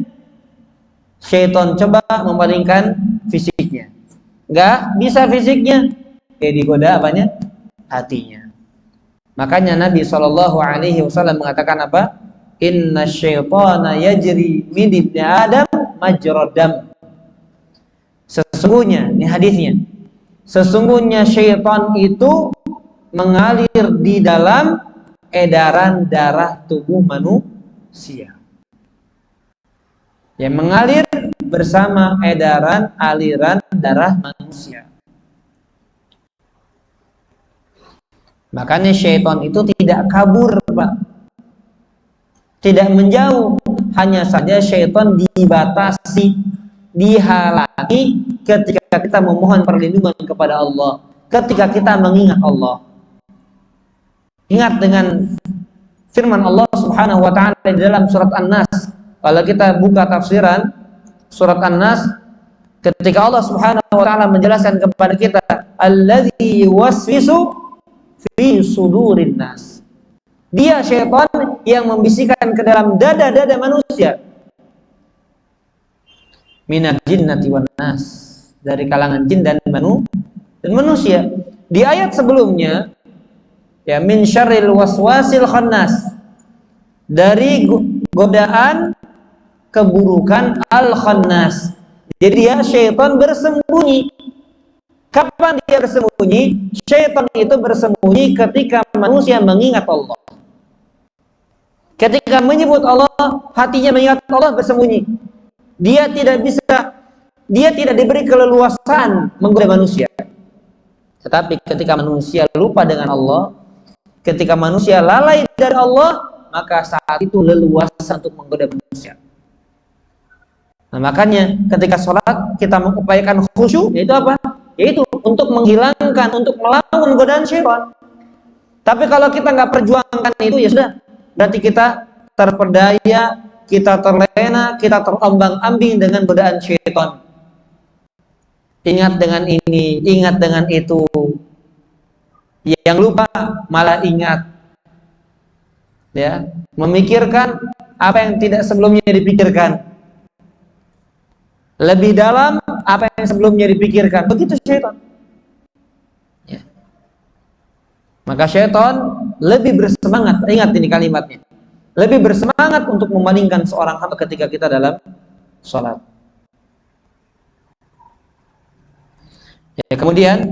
syaitan coba memalingkan fisiknya. Gak bisa fisiknya, digoda apanya? Hatinya. Makanya Nabi SAW mengatakan apa? Inna syaitana yajri min ibni Adam majrodam. Sesungguhnya, ini hadisnya, sesungguhnya syaitan itu mengalir di dalam edaran darah tubuh manusia. Yang mengalir bersama aliran darah manusia. Makanya syaitan itu tidak kabur, Pak. Tidak menjauh, hanya saja syaitan dibatasi, dihalangi ketika kita memohon perlindungan kepada Allah, ketika kita mengingat Allah. Ingat dengan firman Allah Subhanahu wa ta'ala di dalam surat An-Nas. Kalau kita buka tafsiran surat An-Nas, ketika Allah Subhanahu wa ta'ala menjelaskan kepada kita alladzi yuwaswisu fi sudurin nas. Dia syaitan yang membisikkan ke dalam dada-dada manusia. Minal jinnati wan nas, dari kalangan jin dan manusia. Di ayat sebelumnya, ya, min syarril waswasil khannas, dari godaan keburukan al-khannas. Jadi dia syaitan bersembunyi. Kapan dia bersembunyi? Syaitan itu bersembunyi ketika manusia mengingat Allah. Ketika menyebut Allah, hatinya mengingat Allah, bersembunyi. Dia tidak diberi keleluasaan menggoda manusia. Tetapi ketika manusia lupa dengan Allah, ketika manusia lalai dari Allah, maka saat itu leluasa untuk menggoda manusia. Nah, makanya ketika sholat kita mengupayakan khusyuk, yaitu apa? Yaitu untuk menghilangkan, untuk melawan godaan syaitan. Tapi kalau kita nggak perjuangkan itu, ya sudah, berarti kita terperdaya, kita terlena, kita terombang-ambing dengan godaan syaitan. Ingat dengan ini, ingat dengan itu. Yang lupa malah ingat. Ya, memikirkan apa yang tidak sebelumnya dipikirkan. Lebih dalam apa yang sebelumnya dipikirkan. Begitu syaitan. Ya. Maka syaitan lebih bersemangat, ingat ini kalimatnya, lebih bersemangat untuk memalingkan seorang hamba ketika kita dalam sholat. Ya, kemudian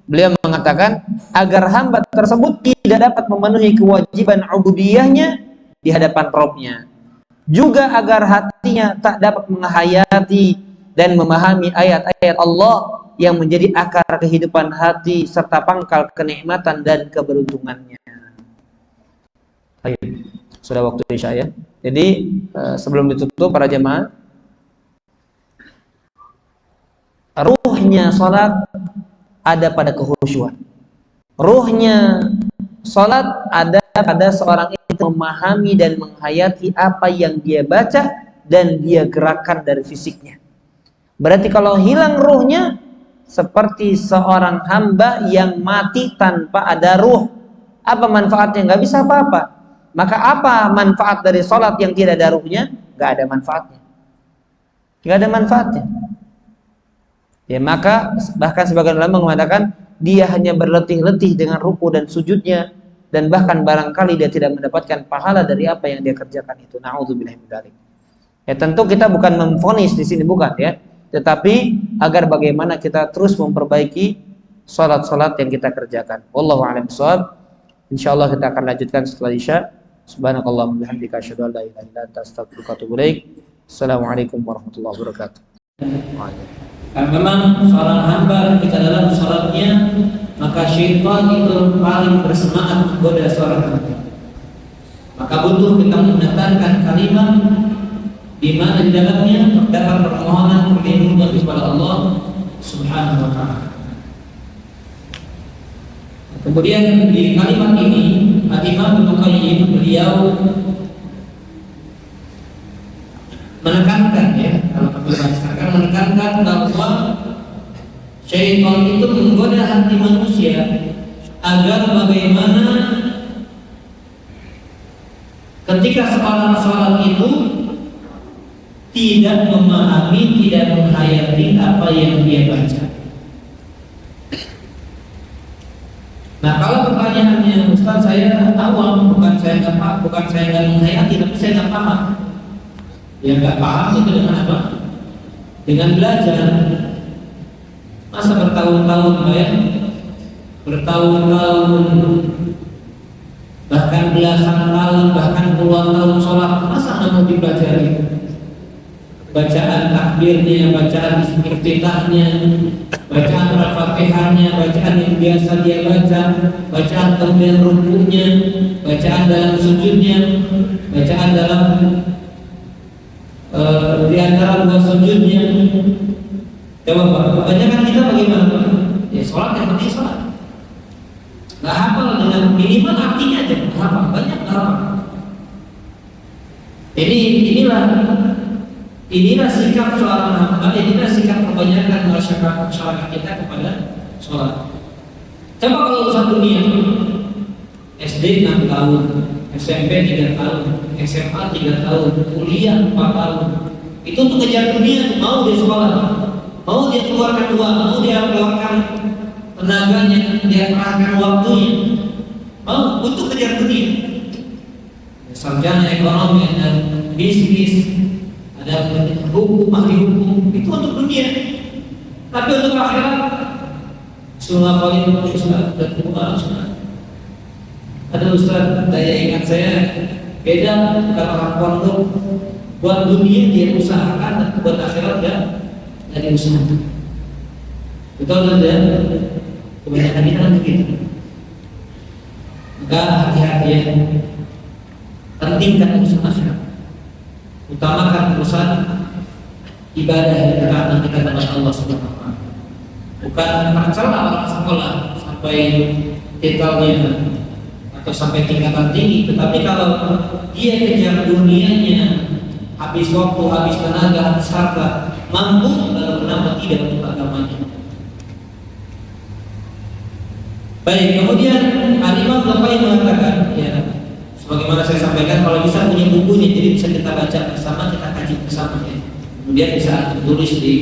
beliau mengatakan agar hamba tersebut tidak dapat memenuhi kewajiban ubudiyahnya di hadapan Rabb-nya, juga agar hatinya tak dapat menghayati dan memahami ayat-ayat Allah yang menjadi akar kehidupan hati serta pangkal kenikmatan dan keberuntungannya. Ayo, sudah waktu Isya ya. Jadi sebelum ditutup para jemaah, ruhnya salat ada pada kekhusyuan. Ruhnya salat ada pada seorang itu memahami dan menghayati apa yang dia baca dan dia gerakan dari fisiknya. Berarti kalau hilang ruhnya, seperti seorang hamba yang mati tanpa ada ruh. Apa manfaatnya? Nggak bisa apa-apa. Maka apa manfaat dari salat yang tidak ada ruhnya? Nggak ada manfaatnya. Nggak ada manfaatnya. Ya, maka bahkan sebagian ulama mengatakan dia hanya berletih-letih dengan ruku dan sujudnya, dan bahkan barangkali dia tidak mendapatkan pahala dari apa yang dia kerjakan itu. Na'udzubillah min dzalik. Ya, tentu kita bukan memvonis di sini, bukan ya, tetapi agar bagaimana kita terus memperbaiki salat-salat yang kita kerjakan. Wallahu a'lam bishawab. Insyaallah kita akan lanjutkan setelah Isya. Subhanakallahumma bihamdika asyhadu an la ilaha illa anta astaghfiruka wa atubu ilaik. Assalamualaikum warahmatullahi wabarakatuh. Karena memang seorang hamba ketika dalam salatnya, maka syaitan itu paling bersemangat menggoda seorang hamba. Maka butuh kita mendatangkan kalimat di mana di dalamnya terdapat permohonan perlindungan kepada Allah Subhanahu wa taala. Kemudian di kalimat ini Imam Ibnu Qayyim beliau menekankan, ya, kalau kita menekankan bahwa syaitan itu menggoda hati manusia agar bagaimana ketika seorang salat itu tidak memahami, tidak menghayati apa yang dia baca. Nah, kalau pertanyaannya, Ustaz, saya awam, bukan saya nggak menghayati, tapi saya nggak paham. Ya, nggak paham itu dengan apa? Dengan belajar. Masa bertahun-tahun, ya? Bertahun-tahun, bahkan belasan tahun, bahkan puluhan tahun sholat, masa nggak mau dipelajari? Bacaan takbirnya, bacaan istiftahnya, bacaan al-fatihahnya, bacaan yang biasa dia baca, bacaan kemudian rukunya, bacaan dalam sujudnya, bacaan dalam di antara dua sujudnya. Coba Pak, kebanyakan kita bagaimana Pak? Ya sholat yang penting sholat. Nggak hafal dengan minimal artinya aja, nggak hafal, banyak nggak hafal. Jadi inilah sikap seorang hamba, inilah sikap kebanyakan masyarakat kita kepada sholat. Coba kalau urusan dunia, SD 6 tahun, SMP 3 tahun, SMA 3 tahun, kuliah 4 tahun. Itu untuk kejar dunia, mau dia sekolah, mau dia keluarkan uang, mau dia keluarkan tenaganya, dia kerahkan waktunya, mau untuk kejar dunia. Sarjana ekonomi dan bisnis, ada hukum, ahli hukum, itu untuk dunia. Tapi untuk akhirat, semua kali Ustaz dan Ustaz. Ada Ustaz, daya ingat saya beda kalau orang pondok buat dunia dia usahakan, dan buat akhirat dia dari usaha. Betul kan? Kebanyakan kita kan begitu. Maka hati-hati ya, pentingkan urusan akhirat, utamakan urusan ibadah yang ketaatan kita kepada Allah Subhanahu wa taala. Bukan tercela orang sekolah sampai titelnya atau sampai tingkatan tinggi, tetapi kalau dia kejar dunianya, habis waktu, habis tenaga, habis harta, mampu, lalu kenapa tidak untuk agamanya? Baik, kemudian Imam Ibnu Qayyim mengatakan, ya, sebagaimana saya sampaikan, kalau bisa punya bukunya, jadi bisa kita baca bersama, kita kaji bersama, ya. Kemudian bisa tulis di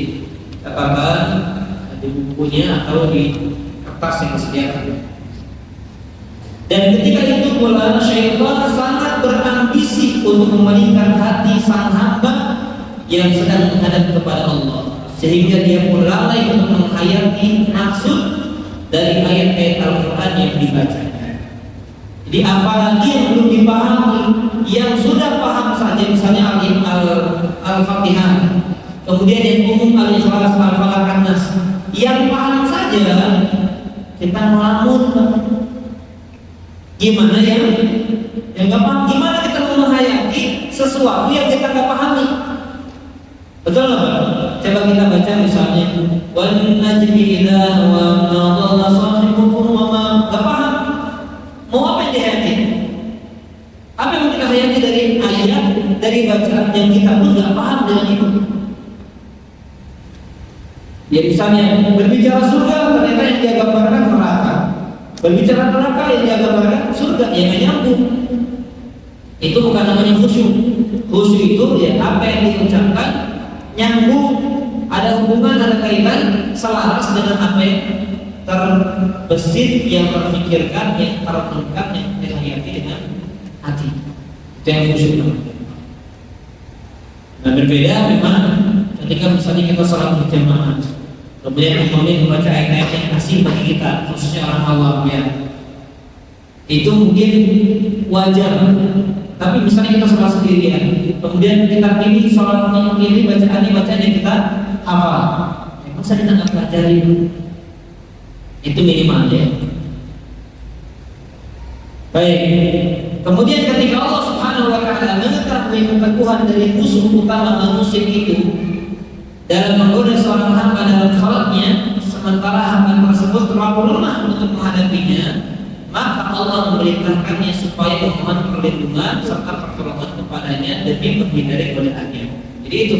catatan, di bukunya atau di kertas yang disediakan. Dan ketika itu pula syaitan sangat berambisi untuk memalingkan hati sang hamba yang sedang menghadap kepada Allah, sehingga dia pun lalai untuk menghayati maksud dari ayat-ayat Al-Quran yang dibacanya. Jadi apalagi yang belum dipahami, yang sudah paham saja, misalnya Al-Fatihah, kemudian yang umum Al-Ikhlas, Al-Falaq, An-Nas, yang paham saja kita melamun. Gimana yang nggak paham? Gimana kita menghayati sesuatu yang kita nggak pahami? Betul nggak? Coba kita baca misalnya wan najmi idza hawa ma dhalla sahibukum wa ma. Gak paham mau apa yang dihayati? Apa yang kita hayati dari ayat, dari bacaan yang kita pun gak paham dengan itu. Ya misalnya berbicara surga, ternyata yang dia gambarkan neraka. Berbicara neraka, yang dia gambarkan surga, yang gak nyambung. Itu bukan namanya khusyuk. Khusyuk itu ya apa yang diucapkan nyambung, ada hubungan, ada kaitan, selaras dengan apa yang terbesit, yang terfikirkan, yang terungkap, yang dihayati dengan hati. Itu yang khusyuk. Nah berbeda memang ketika misalnya kita sholat berjamaah, kemudian imamnya membaca ayat-ayat yang asing bagi kita, khususnya orang awam ya, itu mungkin wajar. Tapi misalnya kita sholat sendirian, kemudian kita pilih sholatnya, pilih bacaan yang kita hafal, masa kita nggak pelajari dulu? Itu minimal ya. Baik. Kemudian ketika Allah Subhanahu wa taala mengetahui keteguhan dari musuh utama manusia itu dalam menggoda seorang hamba dalam sholatnya, sementara hamba tersebut terlalu lemah untuk menghadapinya, maka Allah memerintahkannya supaya memohon perlindungan serta pertolongan kepadanya demi menghindari godaannya. Jadi itu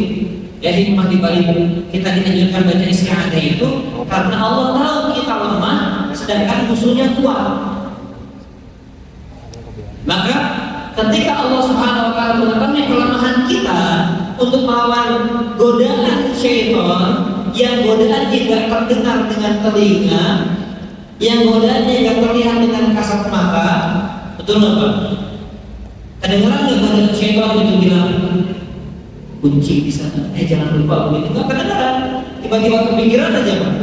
ya hikmah dibalik kita dianjurkan baca isti'adzah itu, karena Allah tahu kita lemah sedangkan musuhnya kuat. Maka ketika Allah Subhanahu wa taala mengetahui kelemahan kita untuk melawan godaan syaitan, yang godaan tidak terdengar dengan telinga, yang godaannya tidak terlihat dengan kasat mata, betul nggak Pak? Kedengaran nggak godaan syaitan itu bilang kunci di sana, jangan lupa begitu, nggak kedengaran, tiba-tiba kepikiran aja Pak.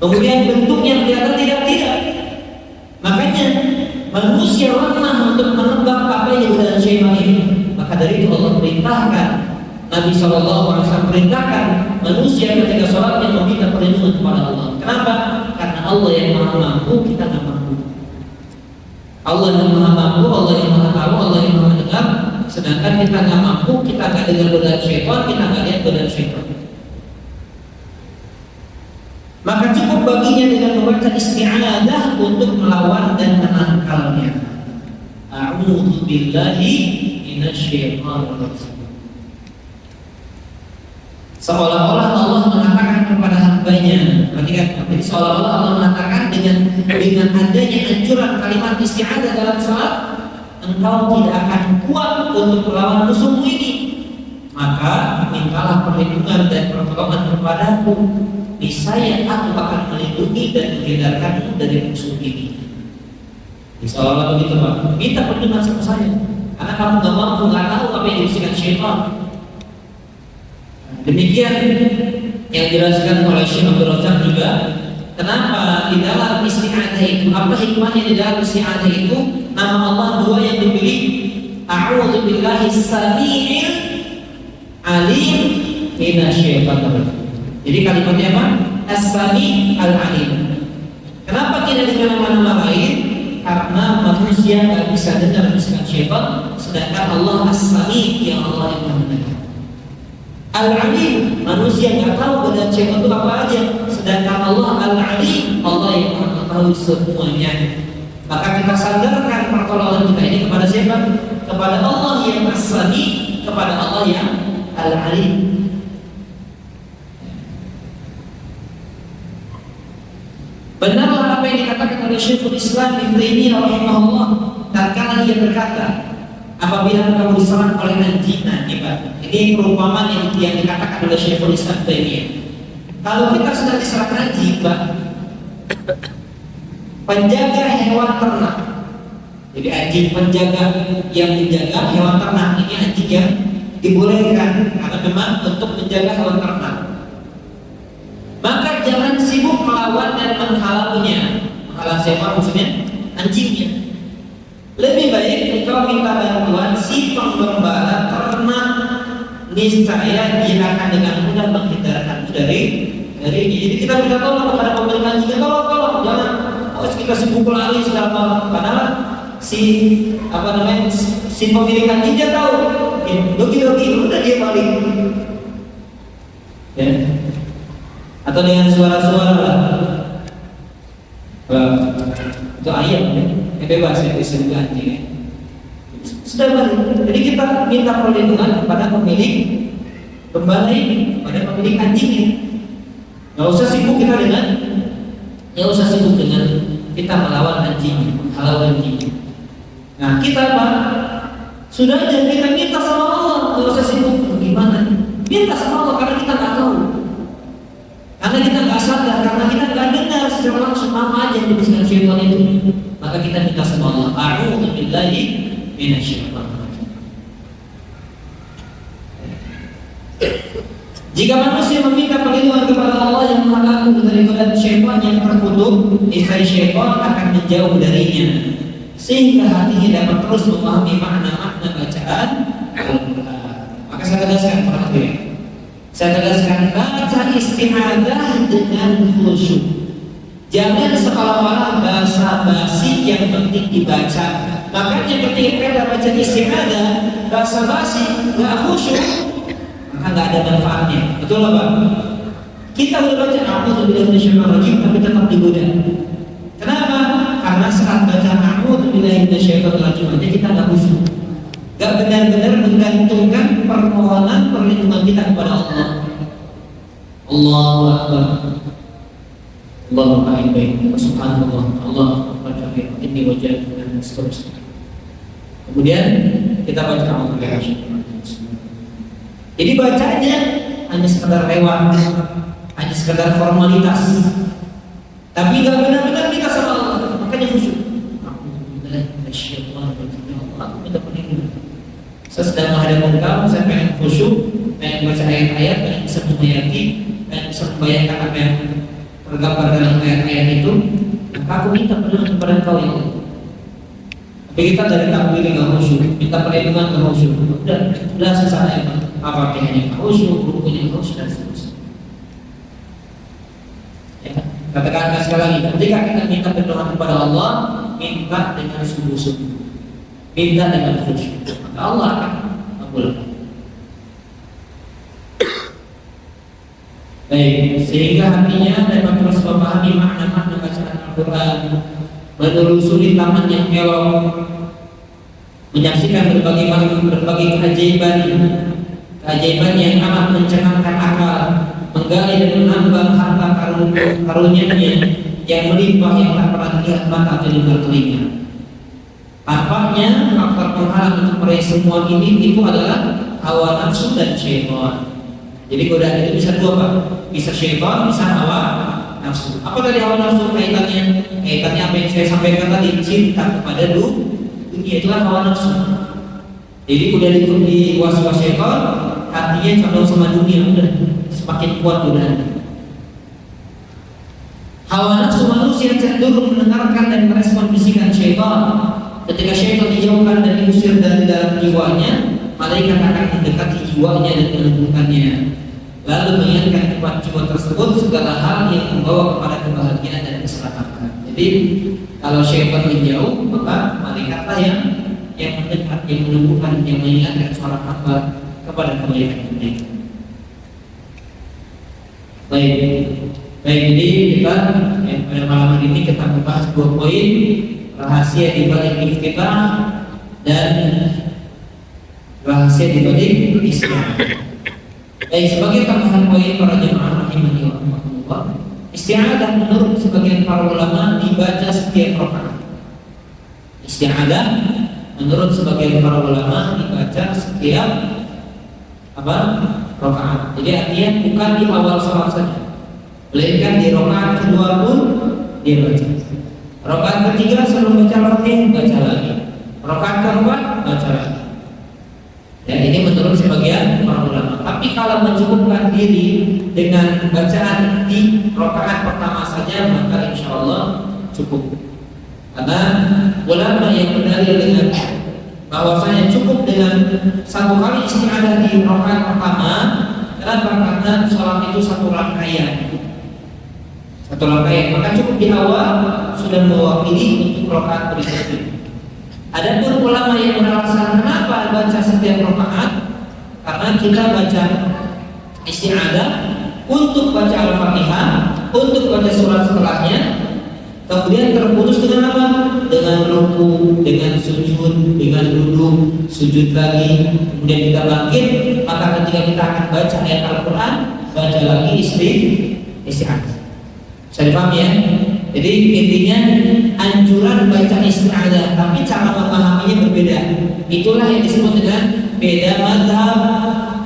Kemudian bentuknya kelihatan tidak. Makanya manusia lemah untuk menebak apa yang godaan syaitan ini. Maka dari itu Allah perintahkan, Nabi SAW perintahkan manusia ketika sholatnya meminta perlindungan kepada Allah. Kenapa? Karena Allah yang maha mampu, kita nggak mampu. Allah yang maha mampu, Allah yang maha tahu, Allah yang maha dengar. Sedangkan kita nggak mampu, kita nggak dengar godaan syaitan, kita nggak lihat godaan syaitan. Maka cukup baginya dengan membaca isti'adzah untuk melawan dan menangkalnya. A'udzu billahi minasyaitonir rajim. Seolah-olah Allah mengatakan kepada hambanya, perhatikan, seolah-olah Allah mengatakan dengan adanya anjuran kalimat isti'adzah dalam salat, engkau tidak akan kuat untuk melawan musuhmu ini. Maka mintalah perlindungan dan pertolongan kepadaku, niscaya aku akan melindungi dan menghindarkanmu dari musuh ini. Seolah-olah begitu Pak, minta perlindungan sama saya, karena kamu gak mampu, gak tahu apa yang dibisikkan syaitan. Demikian yang dijelaskan oleh Syekh Abdul Razak juga, kenapa di dalam isti'adzah itu, apa hikmahnya di dalam isti'adzah itu, nama Allah dua yang dipilih, a'udzu billahi samii'il alim minasyaitonir rajim. Jadi kalimatnya apa? As-Sami' al-Alim. Kenapa tidak dengan nama-nama lain? Karena manusia tidak bisa dengar bisikan syaitan, sedangkan Allah As-Sami' yang Allah yang mendengar. Al-Alim, manusia nggak tahu godaan syaitan itu apa aja, sedangkan Allah Al-Alim, Allah yang mengetahui semuanya. Maka kita sandarkan pertolongan kita ini kepada siapa? Kepada Allah yang As-Sami', kepada Allah yang Al-Alim. Benarlah apa yang dikatakan oleh Syekhul Islam Ibnu Taimiyah rahimahullah, tatkala dia berkata, apabila kamu diserang oleh anjing, ini perumpamaan yang dikatakan oleh Syekhul Islam Ibnu Taimiyah. Kalau kita sudah diserang anjing, penjaga hewan ternak, jadi anjing penjaga yang menjaga hewan ternak, ini anjing yang dibolehkan karena memang untuk menjaga hewan ternak. Maka jangan sibuk melawan dan menghalaunya. Menghalau siapa maksudnya? Anjingnya. Lebih baik engkau minta bantuan si penggembala ternak, niscaya dia akan dengan mudah menghindarkanmu dari ini. Jadi kita minta tolong kepada pemilik anjingnya, tolong jangan kita sibuk lari segala, padahal si pemilik anjingnya tahu, dogi udah dia balik. atau dengan suara-suara lah. Itu ayam ya, bebas ya, bisa diganti ya. Sudah balik. Jadi kita minta perlindungan kepada pemilik gembala ini, kepada pemilik anjingnya. Nggak usah sibuk dengan kita melawan anjing, menghalau anjing. Nah kita apa? Sudah aja kita minta sama Allah, nggak usah sibuk gimana? Minta sama Allah karena kita nggak tahu, karena kita nggak sadar, karena kita nggak dengar secara langsung apa aja yang dibisikkan syaitan itu. Maka kita minta sama Allah. A'udzu billahi minasyaitonir rajim. Jika manusia meminta perlindungan kepada Allah yang Maha Agung dari godaan syaitan yang terkutuk, niscaya syaitan akan menjauh darinya, sehingga hatinya dapat terus memahami makna-makna bacaan Al-Quran. Maka saya tegaskan, baca isti'adzah dengan khusyuk. Jangan seolah-olah basa-basi yang penting dibaca. Makanya ketika kita baca isti'adzah basa-basi nggak khusyuk, maka nggak ada manfaatnya. Betul nggak Pak? Kita udah baca a'udzubillahi minasyaitonir rajim tapi tetap digoda. Kenapa? Karena saat baca a'udzubillahi minasyaitonir rajim aja kita nggak khusyuk, nggak benar-benar menggantungkan permohonan perlindungan kita kepada Allah. Allahu Akbar, Allahu Akbar, subhanallah, Allahu Akbar, ini wajah dan seterusnya. Kemudian kita baca a'udzubillahi minasyaitonir rajim. Jadi bacanya hanya sekedar lewat, hanya sekedar formalitas, tapi nggak benar-benar kita sama Allah. Makanya khusyuk. Aku minta perlindungan. Saya sedang menghadap engkau, saya pengen khusyuk, pengen baca ayat-ayat, pengen bisa menghayati, pengen bisa membayangkan apa yang tergambar dalam ayat-ayat itu. Maka aku minta perlindungan kepada engkau ya Allah. Tapi kita dari takbir nggak khusyuk, minta perlindungan nggak khusyuk. Udah selesai apa kayaknya khusyuk, rukunya khusyuk dan seterusnya. Ya, katakan sekali lagi, ketika kita minta perlindungan kepada Allah, minta dengan sungguh-sungguh, minta dengan khusyuk, maka Allah akan mengabulkan. Baik, sehingga hatinya dapat terus memahami makna-makna bacaan Al-Quran, menelusuri taman yang elok, menyaksikan berbagai keajaiban yang amat mencengangkan akal, menggali dan menambah harta karunia-Nya yang melimpah yang tak pernah dilihat mata atau dengar telinga. Tampaknya faktor penghalang untuk meraih semua ini itu adalah hawa nafsu dan syaitan. Jadi godaan itu bisa dua Pak, bisa syaitan, bisa hawa nafsu. Apa tadi hawa nafsu kaitannya? Kaitannya apa yang saya sampaikan tadi, cinta kepada dunia, itulah hawa nafsu. Jadi udah di was-was syaitan, hatinya condong sama dunia, udah semakin kuat godaan. Hawa nafsu manusia cenderung mendengarkan dan merespon bisikan syaitan. Ketika syaitan dijauhkan dan diusir dari dalam jiwanya, malaikat akan mendekati jiwanya dan melumpuhkannya, lalu mengingatkan kepada jiwa tersebut segala hal yang membawa kepada kebahagiaan dan keselamatan. Jadi kalau syaitan menjauh, maka malaikatlah yang mendekat, yang melumpuhkan, yang mengingatkan suara hamba kepada kebaikan. Baik, jadi kita pada malam hari ini kita membahas 2 poin rahasia di balik iftitah dan rahasia di balik isti'adzah. Baik, sebagai tambahan poin para jemaah rahimani wa rahimakumullah, isti'adzah menurut sebagian para ulama dibaca setiap rakaat. Isti'adzah menurut sebagian para ulama dibaca setiap rakaat. Jadi artinya bukan di awal salat saja, melainkan di rakaat kedua pun dia baca. Rakaat ketiga sebelum baca Al-Fatihah baca lagi. Rakaat keempat baca lagi. Ya, ini menurut sebagian para ulama. Tapi kalau mencukupkan diri dengan bacaan di rakaat pertama saja, maka insya Allah cukup. Karena ulama yang berdalil dengan bahwasanya cukup dengan 1 kali isti'adzah di rakaat pertama. Kenapa? Karena sholat itu 1 rangkaian. 1 rangkaian, maka cukup di awal sudah mewakili untuk rakaat berikutnya. Adapun ulama yang beralasan kenapa baca setiap rakaat, karena kita baca isti'adzah untuk baca Al-Fatihah, untuk baca surat setelahnya, kemudian terputus dengan apa? Dengan ruku, dengan sujud, dengan duduk, sujud lagi, kemudian kita bangkit. Maka ketika kita akan baca ayat Al-Quran, baca lagi isti'adzah. Bisa dipahami ya? Jadi intinya anjuran baca isti'adzah, tapi cara memahaminya berbeda. Itulah yang disebut dengan beda mazhab,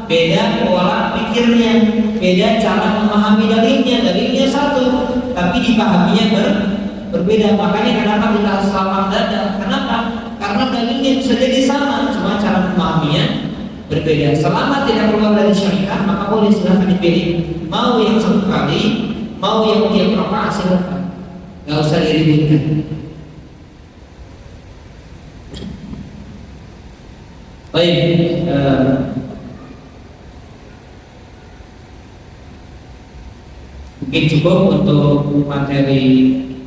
beda pola pikirnya, beda cara memahami dalilnya. Dalilnya satu, tapi dipahaminya berbeda. Makanya kenapa kita harus lapang dada? Kenapa? Karena dalilnya bisa jadi sama, cuma cara memahaminya berbeda. Selama tidak keluar dari syariat, maka boleh silahkan dipilih. Mau yang satu kali, mau yang tiap rakaat silahkan. Gak usah diributkan. Baik, mungkin cukup untuk materi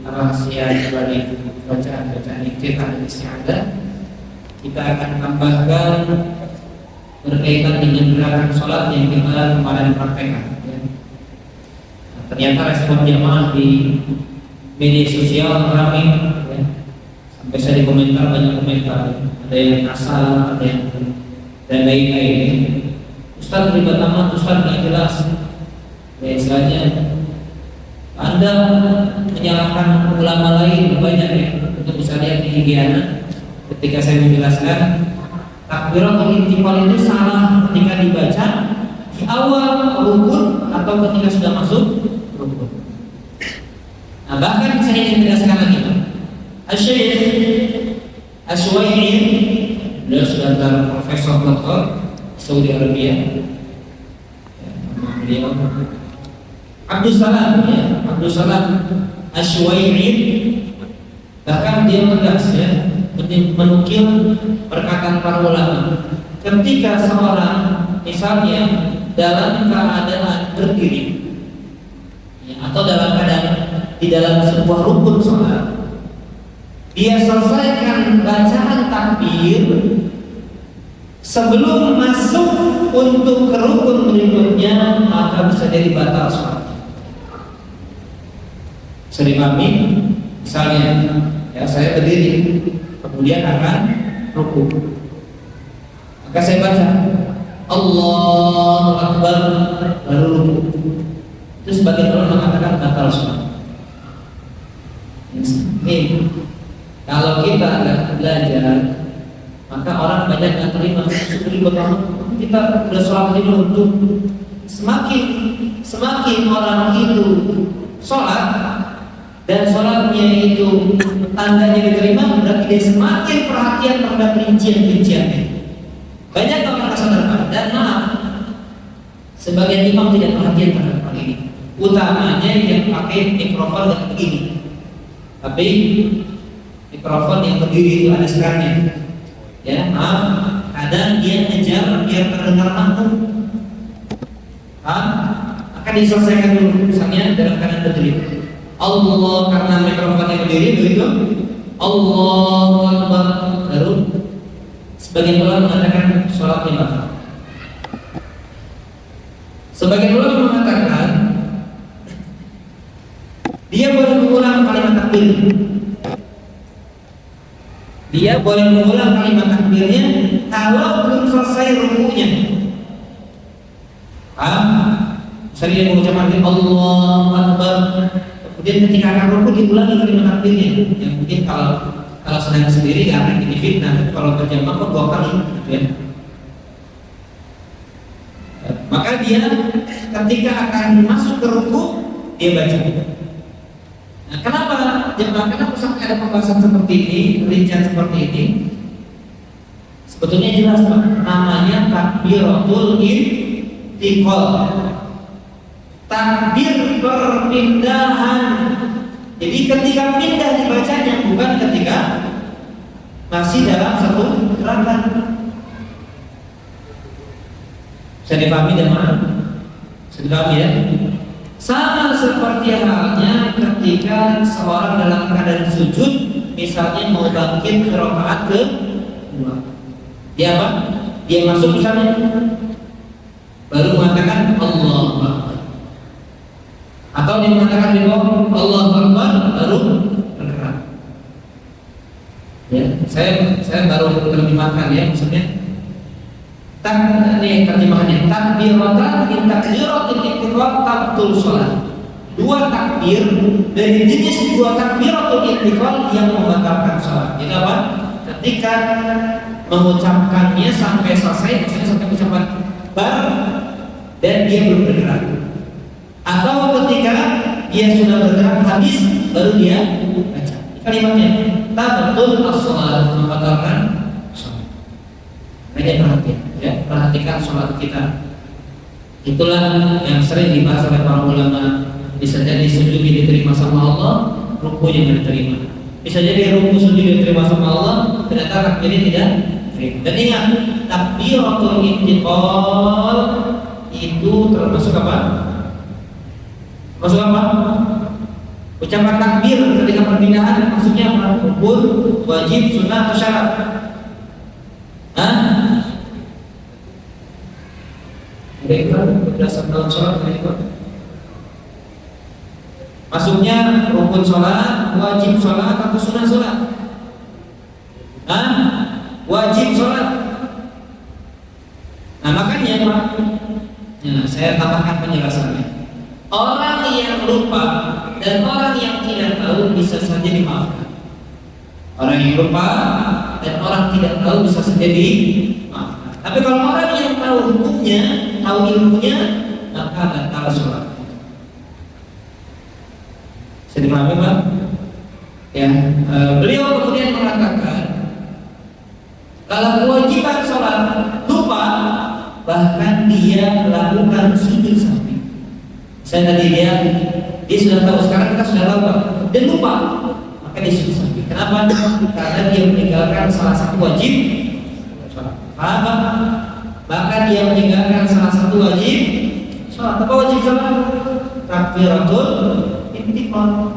rahasia dari bacaan iftitah isti'adzah. Kita akan tambahkan berkaitan dengan gerakan sholat yang kita kemarin praktekkan. Ternyata respon jamaah di media sosial ramai, ya. Sampai saya di komentar banyak komentar, ada yang asal, ada yang dan lain-lain. Ustaz terlibat amat, Ustaz nggak jelas. Ya istilahnya Anda menyalahkan ulama lain banyak ya. Untuk bisa lihat di Higiana, ketika saya menjelaskan takbiratul intiqal itu salah ketika dibaca di awal rukun atau ketika sudah masuk rukun. Nah, bahkan saya ingin menjelaskan lagi, Asy-Syaikh Asy-Syuwai'in, beliau sudah profesor doktor Saudi Arabia. Beliau Abdul Salam Asy-Syuwai'in, bahkan dia tegas ya menukil perkataan para ulama. Ketika seorang misalnya dalam keadaan berdiri ya, atau dalam keadaan di dalam sebuah rukun sholat, dia selesaikan bacaan takbir sebelum masuk untuk ke rukun berikutnya, maka bisa jadi batal sholat. Bisa dipahami? Misalnya ya saya berdiri kemudian akan rukun, maka saya baca Allahu Akbar baru rukun, terus sebagian orang mengatakan batal sholat. Nih, kalau kita nggak belajar, maka orang banyak nggak terima. Kita udah sholat ini untuk semakin orang itu sholat dan sholatnya itu tandanya diterima, berarti dia semakin perhatian terhadap rincian-rinciannya. Banyak orang kesadaran dan maaf, sebagian imam tidak perhatian terhadap hal ini. Utamanya yang pakai mikrofon yang begini. Tapi mikrofon yang berdiri itu ada sekarangnya. Ya, maaf, kadang dia ngejar biar terdengar makmum. Akan diselesaikan dulu, misalnya dalam keadaan berdiri. Allah, karena mikrofonnya berdiri begitu. Allahu Akbar, baru sebagian ulama mengatakan sholatnya batal. Sebagian ulama mengatakan dia boleh mengulang kalimat takbir. Dia boleh mengulang kalimat takbirnya kalau belum selesai rukunya. Misalnya dia mengucapkan Allahu Akbar, kemudian ketika akan ruku diulangi kalimat takbirnya. Yang mungkin kalau sedang sendiri nggak akan jadi fitnah, tapi kalau berjamaah kok 2 kali, gitu ya. Maka dia ketika akan masuk ke ruku dia baca. Nah, kenapa sampai ada pembahasan seperti ini, rincian seperti ini? Sebetulnya jelas Pak, namanya takbiratul intiqal. Takbir perpindahan. Jadi ketika pindah dibacanya, bukan ketika masih dalam satu gerakan. Bisa dipahami dan mana? Bisa dipahami ya? Sama seperti halnya ketika seorang dalam keadaan sujud, misalnya mau bangkit ke rakaat kedua, dia apa? Dia masuk misalnya, baru mengatakan Allah. Allahu Akbar baru bergerak. Ya, saya baru terjemahkan ya, maksudnya ini terjemahannya takbiratan min takbiratul intiqal tabtul shalah. Dua takbir dari jenis dua takbiratul intiqal yang membatalkan salat. Itu apa? Ketika mengucapkannya sampai selesai, maksudnya sampai ucapan bar dan dia belum bergerak, atau ketika dia sudah bergerak habis baru dia baca. Kalimatnya tabtul as-shalah, membatalkan salat. Banyak perhatian, ya, perhatikan sholat kita. Itulah yang sering dibahas oleh para ulama. Bisa jadi sujud diterima sama Allah, rukunya tidak diterima. Bisa jadi ruku sujud diterima sama Allah, ternyata takbirnya tidak diterima. Dan ingat, takbiratul intiqal itu termasuk apa? Masuk apa? Ucapan takbir ketika perpindahan maksudnya apa? Rukun, wajib, sunnah, atau syarat? Mereka berdasarkan dalam sholat mereka. Masuknya rukun sholat, wajib sholat, atau sunnah sholat? Wajib sholat. Nah makanya Pak, nah, saya tambahkan penjelasannya. Orang yang lupa dan orang yang tidak tahu bisa saja dimaafkan. Orang yang lupa dan orang tidak tahu bisa saja dimaafkan. Tapi kalau orang yang tahu hukumnya, tahu ilmunya, maka batal sholat. Bisa dipahami Pak? Ya, beliau kemudian mengatakan kalau kewajiban sholat lupa, bahkan dia melakukan sujud samping. Saya tadi dia sudah tahu, sekarang kita sudah tahu dan lupa, maka dia sujud samping. Kenapa? Karena dia meninggalkan salah satu wajib sholat. Paham? Bahkan dia meninggalkan salah satu wajib sholat. Apa wajib sholat? Takbiratul intiqal.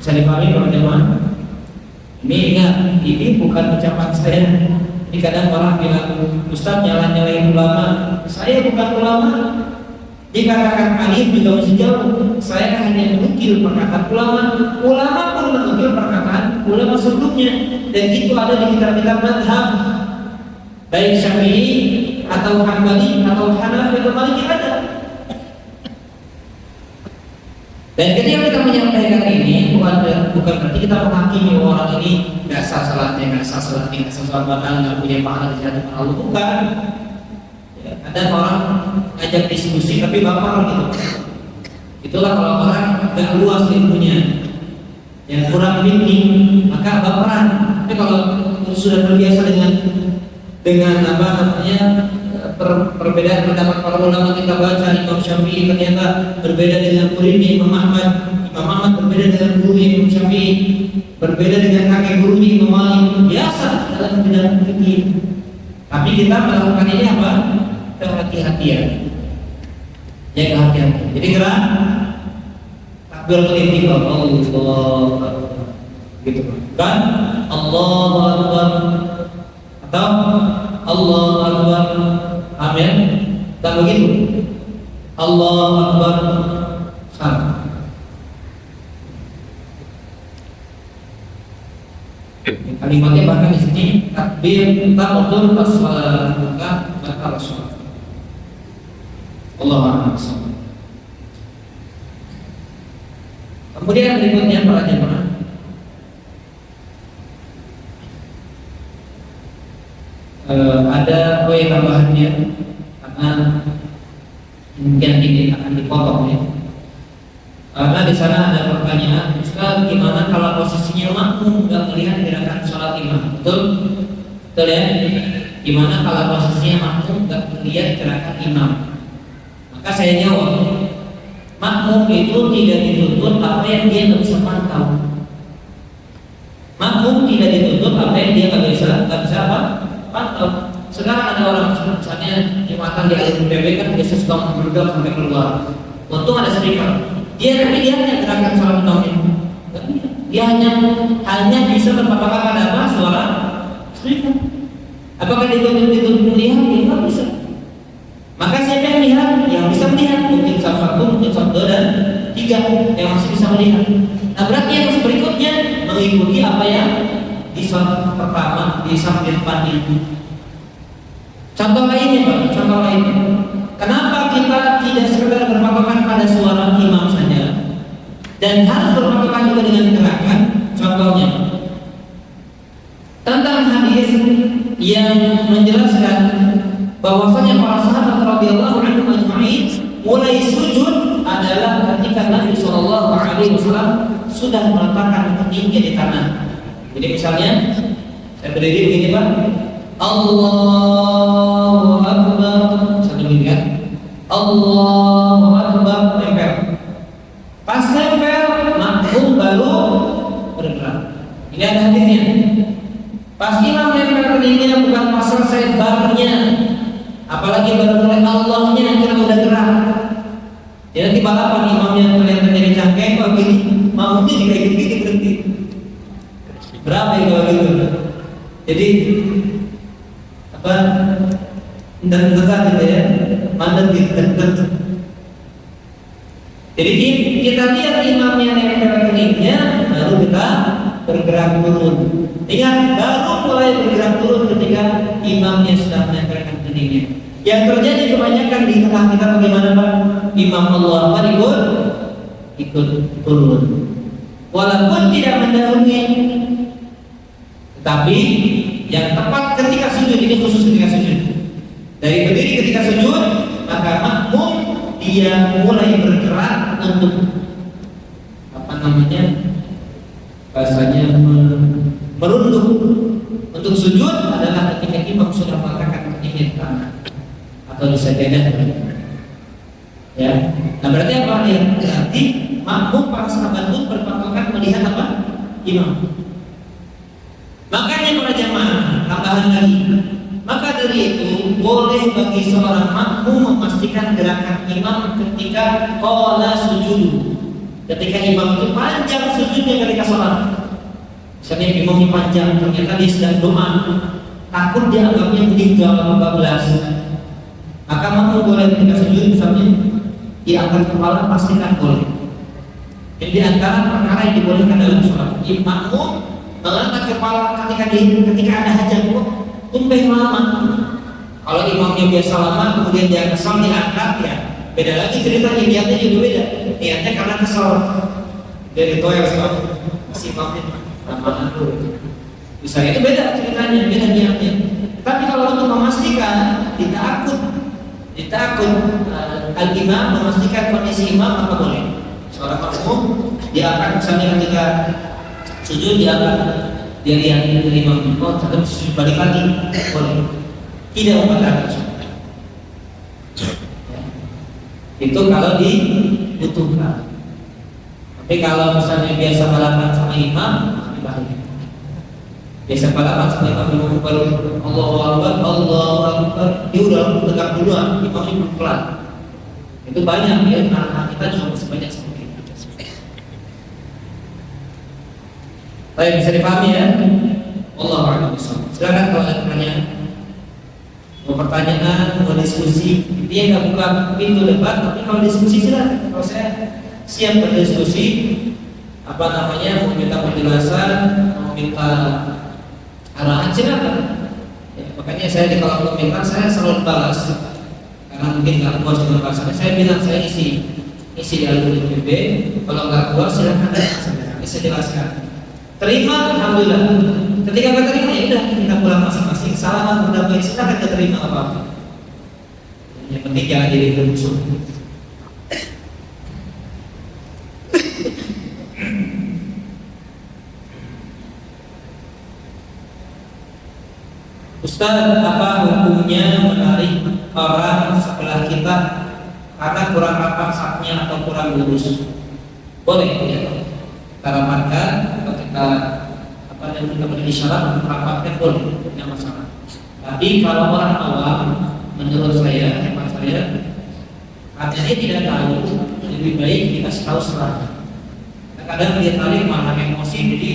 Bisa dipahami teman-teman? Ini ingat, ini bukan ucapan saya. Ini kadang orang bilang, Ustaz nyalain ulama. Saya bukan ulama. Dikatakan alim juga masih jauh. Saya hanya menukil perkataan ulama. Ulama pun menukil perkataan ulama sebelumnya. Dan itu ada di kitab-kitab madhab, baik Syafi'i atau Hanbali atau Hanafi atau Maliki ada. Dan ketika kita menyampaikan ini bukan berarti kita menghakimi orang ini nggak sah salatnya, nggak sah sholat batal, nggak punya pahala di hadapan Allah, bukan. Ya, ada orang ngajak diskusi tapi baper gitu. Itulah kalau orang nggak luas ilmunya, yang kurang bimbing, maka baperan. Tapi kalau sudah terbiasa dengan apa namanya perbedaan pendapat para ulama, kita baca Imam Syafi'i ternyata berbeda dengan muridnya Imam Ahmad, Imam Ahmad berbeda dengan guru Imam Syafi'i, berbeda dengan kakek gurunya Imam Malik. Biasa dalam bidang fikih. Tapi kita melakukan ini apa? Kehati-hatian. Ya, kehati-hatian. Jadi gerak takbiratul intiqal, Allah gitu kan? Allahu Akbar atau Allahu Akbar. Amin. Tak begitu. Allahu Akbar. Salam. Kalimatnya bahkan di sini takbir ta'udul as-salat, maka batal salat. Allahu Akbar. Kemudian berikutnya para jemaah, ada poin tambahannya karena mungkin ini akan dipotong ya. Karena di sana ada pertanyaan, Ustaz, gimana kalau posisinya makmum nggak melihat gerakan sholat imam? Betul? Betul ya? Gimana kalau posisinya makmum nggak melihat gerakan imam? Maka saya jawab, makmum itu tidak dituntut apa yang dia nggak bisa pantau. Makmum tidak dituntut apa yang dia nggak bisa apa? Pantau. Sekarang ada orang misalnya jumatan di alim PB kan biasa suka membergam sampai keluar. Untung ada speaker. Dia tapi lihatnya gerakan sholat imamnya. Dia hanya bisa berpatokan pada apa? Suara speaker. Apakah dituntut melihat? Dia nggak bisa. Maka siapa yang melihat, yang bisa melihat mungkin salah satu, mungkin salah dua dan tiga yang masih bisa melihat. Nah berarti yang berikutnya mengikuti apa yang di saat pertama di samping depannya. Contoh lainnya, Pak. Contoh lainnya. Kenapa kita tidak sekedar berpatokan pada suara imam saja dan harus berpatokan juga dengan gerakan? Contohnya tentang hadis yang menjelaskan bahwasanya para sahabat radhiyallahu anhum ajma'in mulai sujud adalah ketika Nabi sallallahu alaihi wasallam sudah meletakkan kakinya di tanah. Jadi misalnya saya berdiri begini, Pak. Allahu akbar. Sambil lihat. Allahu akbar, nempel. Pas nempel, makmum baru bergerak. Ini ada hadisnya. Pas imam nempel keningnya bukan pas selesai barnya, apalagi baru mulai Allahnya kita udah gerak. Jadi nanti balapan imamnya ternyata jadi cangkeng, kalau gini, makmumnya juga gini berhenti. Berapa ya kalau gitu? Jadi apa? Entar gitu ya, mandat gitu. Jadi kita lihat imamnya nempel keningnya, baru kita bergerak turun. Ingat, baru mulai bergerak turun ketika imamnya sudah menempelkan keningnya. Yang terjadi kebanyakan di tengah kita bagaimana, Pak? Imam Allah apa ikut turun. Walaupun tidak mendahului, tetapi yang tepat ketika sujud, ini khusus ketika sujud. Dari berdiri ketika sujud, maka makmum dia mulai bergerak untuk apa namanya? Bahasanya merunduk. Untuk sujud adalah ketika imam sudah meletakkan kakinya di tanah atau di sajadah. Ya. Nah berarti apa dia? Berarti makmum para sahabat pun berpatokan melihat apa? Imam. Makanya para jamaah tambahan lagi. Maka dari itu boleh bagi seorang makmum memastikan gerakan imam ketika qala sujud. Ketika imam itu panjang sujudnya ketika sholat. Misalnya imamnya panjang, ternyata dia sedang doa, takut dia anggapnya meninggal 14. Maka makmum boleh ketika sujud misalnya diangkat kepala, pastikan boleh. Jadi di antara perkara yang dibolehkan dalam sholat, makmum mengangkat kepala ketika ada hajat kok tumben lama. Kalau imamnya biasa lama, kemudian dia kesal diangkat, ya beda lagi ceritanya, niatnya juga beda. Niatnya karena kesal, dia ditoel sama si imamnya lama dulu. Misalnya itu beda ceritanya, beda niatnya. Tapi kalau untuk memastikan, ditakut al-imam memastikan kondisi imam, maka boleh. Seorang makmum dia akan misalnya ketika sujud dia lihat imam, oh tetap sujud balik lagi, boleh. Tidak membatalkan sholat. Itu kalau dibutuhkan. Tapi kalau misalnya biasa balapan sama imam, dibalik. Biasa balapan sama imam baru Allahu Akbar, dia udah tegak duluan, imamnya pelan. Itu banyak ya, anak-anak kita juga masih banyak seperti itu. Baik, bisa dipahami ya? Allahu a'lam bishawab. Silakan kalau ada pertanyaan. Mau pertanyaan, mau diskusi, dia nggak buka pintu debat, tapi kalau diskusi silakan. Kalau saya siap berdiskusi, apa namanya, mau minta penjelasan, mau minta arahan, silakan. Ya, makanya saya di kolom komentar saya selalu balas, karena mungkin nggak puas dengan bahasanya. Saya bilang saya isi di alumni PB, kalau nggak puas silakan bisa jelaskan. Terima, alhamdulillah. Ketika nggak terima ya udah kita pulang masing-masing. Salaman udah baik, silakan kita terima apa-apa. Yang penting jangan jadi bermusuh. Ustaz, apa hukumnya menarik orang sebelah kita karena kurang rapat safnya atau kurang lurus? Boleh ya. Kita rapatkan ketika apa yang kita beri syarat untuk rapatkan boleh, tidak masalah. Tapi kalau orang awam, menurut saya, hemat saya, katanya tidak tahu, lebih baik kita tahu serah. Kadang dia tarik malah emosi, jadi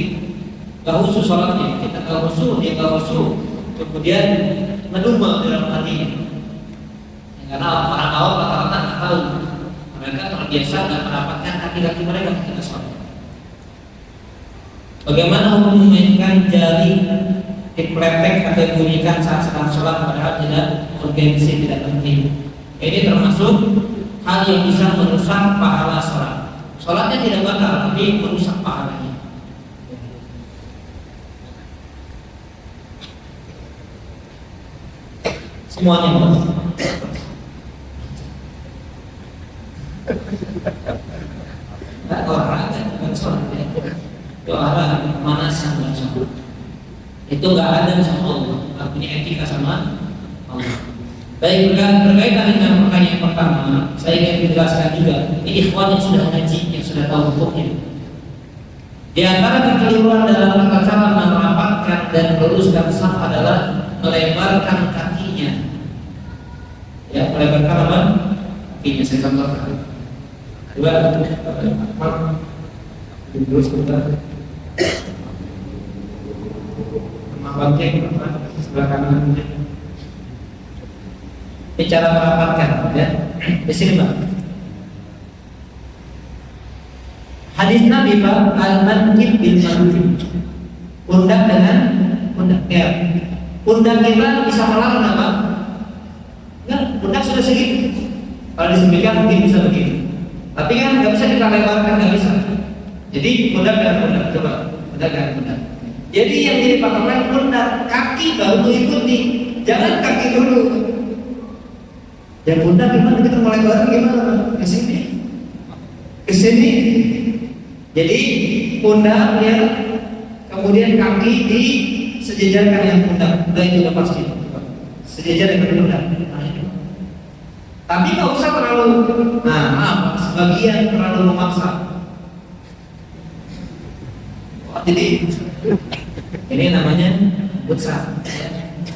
gak usuh sholatnya, kita gak usuh, dia gak usuh, kemudian ngedumel dalam hatinya. Karena apa? biasa dan merapatkan kaki-kaki mereka ketika sholat. Bagaimana hukum memainkan jari dipletek atau bunyikan saat sedang sholat padahal tidak urgensi, tidak penting? Ini termasuk hal yang bisa merusak pahala sholat. Sholatnya tidak batal, tapi merusak pahalanya. Semuanya batal. Nah, olahraga bukan sholat ya. Olahraga pemanasan bukan sholat. Itu nggak ada sama Allah, nggak punya etika sama Allah. Baik, berkaitan dengan pertanyaan pertama, saya ingin menjelaskan juga. Ini ikhwan yang sudah ngaji, yang sudah tahu hukumnya. Di antara kekeliruan dalam tata cara merapatkan dan meluruskan saf adalah melebarkan kakinya. Ya, melebarkan apa? Kakinya. Saya contohkan. Dulu sebentar. Bangkit sebelah kanan. Ini cara merapatkan, ya. Di sini Pak. Hadis Nabi Pak, al-mankib bil mankib. Pundak dengan pundak. Ya. Pundak kita bisa melawan apa? Enggak, pundak sudah segitu. Kalau disebutkan mungkin bisa begitu. Tapi kan nggak bisa kita lebarkan, nggak bisa. Jadi pundak dengan pundak, coba pundak dengan pundak. Jadi yang jadi patokan pundak, kaki baru mengikuti. Jangan kaki dulu. Yang pundak gimana kita mulai bareng gimana? Ke sini, ke sini. Jadi pundak ya, kemudian kaki di sejajarkan yang pundak. Udah itu udah pasti. Sejajar dengan pundak. Tapi nggak usah terlalu. Nah, maaf, sebagian terlalu memaksa. Jadi ini namanya futsal.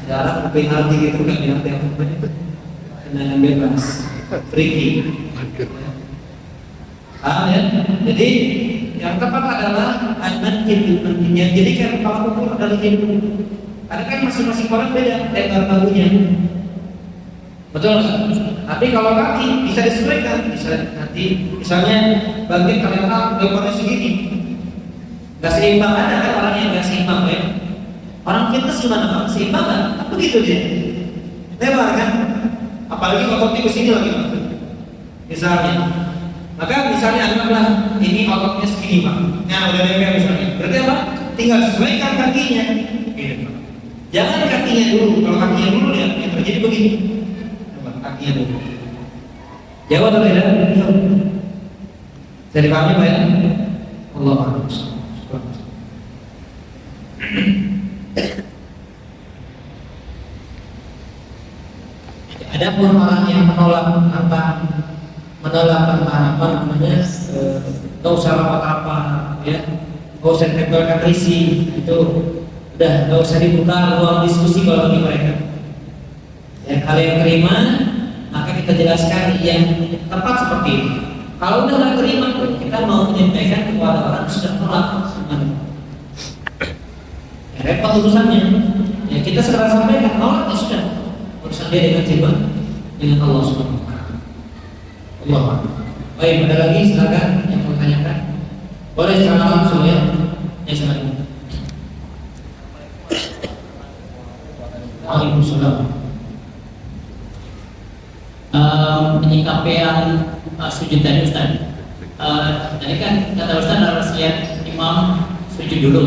Ada orang penalti gitu kan, penalti yang tendangan bebas, free kick. Ya? Jadi yang tepat adalah al-mankib bil mankib. Yang jadikan kepala pukul adalah jadi pukul. Karena kan masing-masing orang beda lebar bahunya. Betul nggak? Tapi kalau kaki bisa disesuaikan, bisa nanti misalnya bangkit ternyata lebarnya segini. Gak seimbang, ada kan orang yang gak seimbang ya. Orang fitness gimana Pak? Seimbang kan? Begitu dia. Lebar kan? Apalagi ototnya ke sini lagi Pak. Misalnya. Maka misalnya anggaplah ini ototnya segini Pak. Nah udah lebar misalnya. Berarti apa? Tinggal sesuaikan kakinya. Gitu Pak. Jangan kakinya dulu. Kalau kakinya dulu ya, yang terjadi begini. Coba kakinya dulu. Jawab atau tidak? Jadi dipahami Pak ya? Allah Akbar. Ada pun orang yang menolak apa namanya, nggak usah apa ya, nggak usah ditempelkan risi, itu udah nggak usah dibuka ruang diskusi kalau bagi mereka. Ya kalau yang terima maka kita jelaskan yang tepat seperti ini. Kalau udah nggak terima kita mau menyampaikan kepada orang yang sudah menolak. Repot urusannya. Ya kita segera sampaikan, nolak ya sudah. Urusan dia dengan siapa? Dengan Allah Subhanahu wa taala. Allah. Baik, ada lagi silakan yang mau tanyakan. Boleh secara langsung ya. Ya silakan. Waalaikumsalam. Menyikapi yang sujud tadi Ustaz. Tadi kan kata Ustaz harus lihat imam sujud dulu.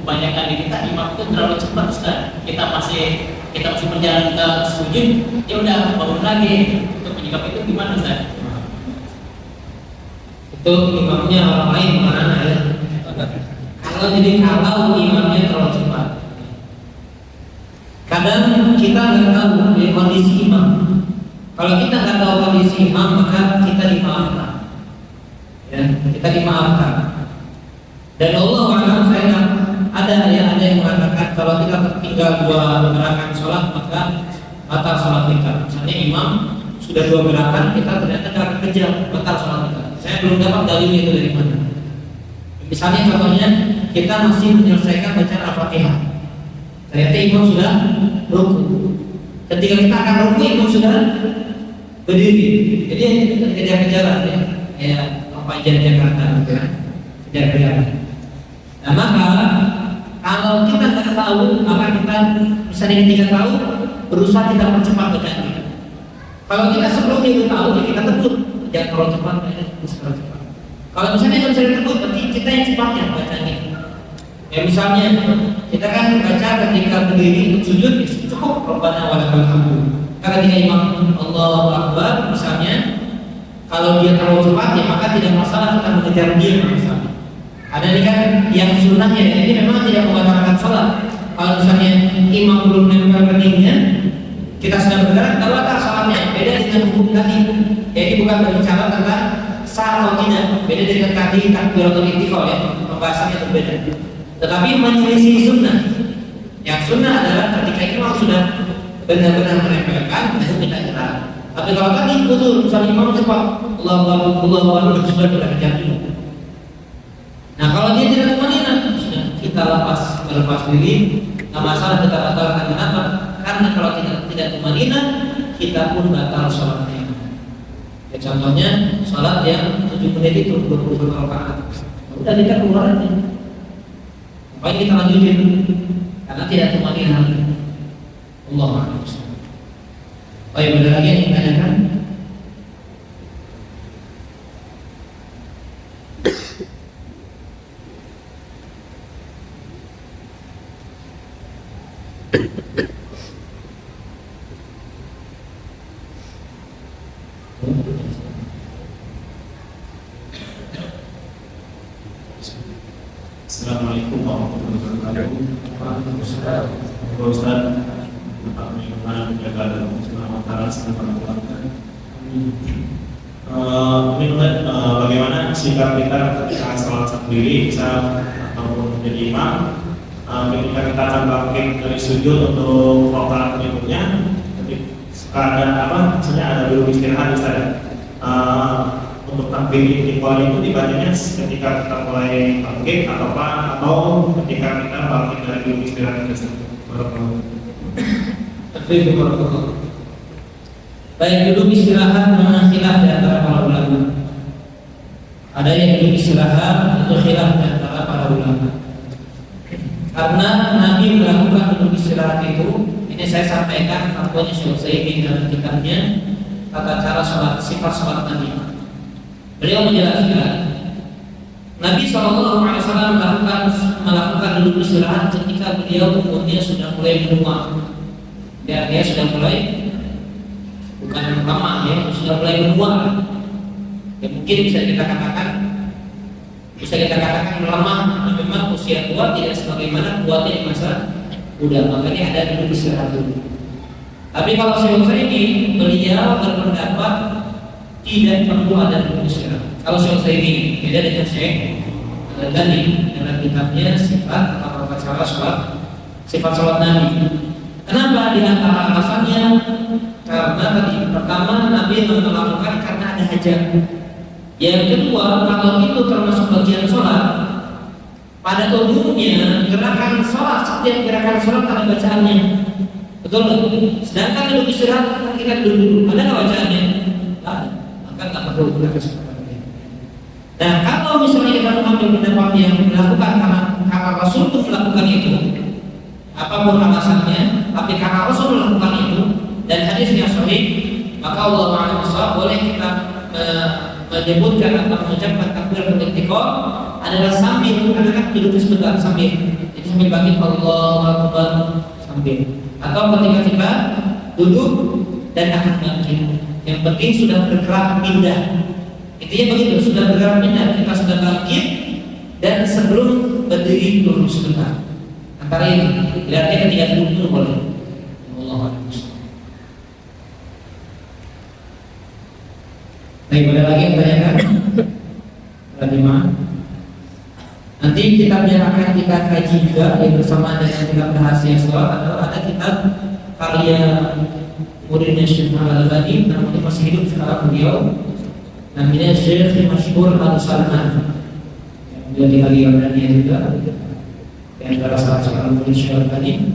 Kebanyakan di kita imam itu terlalu cepat Ustaz. Kita masih berjalan ke sujud, ya udah bangun lagi. Untuk menyikapi itu gimana Ustaz? Itu imamnya orang lain mana ya? Kalau imamnya terlalu cepat, kadang kita nggak tahu kondisi imam. Kalau kita nggak tahu kondisi imam maka kita dimaafkan. Ya, kita dimaafkan. Dan Allah akan saya ada yang mengatakan kalau kita tinggal 2 gerakan sholat maka batal sholat kita. Misalnya imam sudah 2 gerakan, kita ternyata gerakan kejar, batal sholat kita. Saya belum dapat dalilnya itu dari mana. Misalnya contohnya kita masih menyelesaikan bacaan Al-Fatihah, ternyata imam sudah ruku. Ketika kita akan ruku imam sudah berdiri. Jadi kejar-kejaran ya. kayak Fajar Jakarta gitu kan, kejar-kejar. Nah maka kalau kita nggak tahu, maka kita misalnya ketika tahu berusaha tidak percepat bacaan. Kalau kita sebelumnya udah tahu, ya kita tegur, jangan terlalu cepat, terus terlalu cepat. Kalau misalnya nggak bisa ditegur, berarti kita yang cepatnya bacanya. Ya misalnya kita kan baca ketika berdiri untuk sujud, ya cukup Rabbana wa lakal hamdu. Karena ketika imam Allahu Akbar misalnya, kalau dia terlalu cepat ya maka tidak masalah kita mengejar dia misalnya. Ada ini kan yang sunnahnya, dan ini memang tidak membatalkan salat. Kalau misalnya imam belum nempel keningnya, kita sedang bergerak, batal salatnya. Beda dengan hukum tadi. Jadi bukan berbicara tentang sah atau tidak. Beda dengan tadi takbiratul intiqal ya, pembahasannya berbeda. Tetapi menyelisih sunnah. Yang sunnah adalah ketika imam sudah benar-benar menempelkan, itu tidak gerak. Tapi kalau tadi betul, misalnya imam cepat, Allahu Akbar sudah berkejar dulu. Nah kalau dia tidak tumanina, sudah kita lepas diri, nggak masalah kita batalkan. Kenapa? Karena kalau tidak tumanina, kita pun batal sholatnya. Ya, contohnya sholat yang 7 menit itu 21 rakaat. Udah kita keluar aja. Ngapain kita lanjutin? Karena tidak tumanina. Allahu Akbar. Oh ya, ada lagi yang ditanyakan? Assalamualaikum warahmatullahi wabarakatuh. Waalaikumsalam. Pak Ustaz, bagaimana menjaga dan mengamalkan sunnah keluarga? Bagaimana sikap kita ketika sholat sendiri, misal ataupun menjadi imam, ketika kita akan bangkit dari sujud untuk rakaat berikutnya, ada dulu istirahat Ustaz. Untuk takbir intiqal itu dibacanya ketika kita mulai bangkit atau ketika kita bangkit dari dulu istirahat tersebut. Baik, duduk istirahat memang khilaf di antara para ulama. Ada yang duduk istirahat itu khilaf di antara para ulama. Karena Nabi melakukan duduk istirahat itu, ini saya sampaikan fatwanya Syekh Utsaimin dalam kitabnya Tata Cara Salat, Sifat Salat Nabi. Beliau menjelaskan Nabi SAW melakukan duduk istirahat ketika beliau umurnya sudah mulai menua. Dia sudah mulai, bukan lama ya, sudah mulai menua. Ya, mungkin bisa kita katakan melemah. Memang usia tua tidak sebagaimana kuatnya di masa muda, makanya ada duduk istirahat dulu. Tapi kalau saya ini beliau berpendapat tidak perlu ada duduk istirahat. Kalau saya ini beda dengan Syekh Al-Albani dalam kitabnya Sifat atau Cara Salat, Sifat Salat Nabi. Kenapa? Di antara alasannya karena tadi pertama Nabi melakukan karena ada hajat. Yang kedua, kalau itu termasuk bagian sholat, pada umumnya gerakan sholat, setiap gerakan sholat ada bacaannya, betul nggak? Sedangkan duduk istirahat kan kita duduk, ada nggak bacaannya? Ada, maka nggak perlu gerakan sholat. Nah, kalau misalnya kita mengambil pendapat yang dilakukan karena Rasul pun melakukan itu, apapun alasannya, tapi karena Rasul melakukan itu dan hadisnya sahih, maka Allah Taala boleh kita menyebutkan atau mengucapkan takbiratul intiqal adalah sambil, karena kan duduk sebentar sambil, jadi sambil bangkit Allahu Akbar sambil, atau ketika kita duduk dan akan bangkit, yang penting sudah bergerak pindah. Intinya begitu, sudah bergerak pindah, kita sudah bangkit dan sebelum berdiri dulu sebentar. Antara itu, berarti ketika duduk itu boleh. Allahu Akbar. Baik, ada lagi yang tanyakan? Terima. Nanti kitab yang akan kita kaji juga yang bersama dengan kitab rahasia sholat adalah ada kitab karya muridnya Syekh Al-Albani, namanya masih hidup sekarang beliau. Namanya Syekh Masyhur Al-Salman. Dia tinggal di Yordania juga. Yang adalah salah seorang murid Syekh Al-Albani.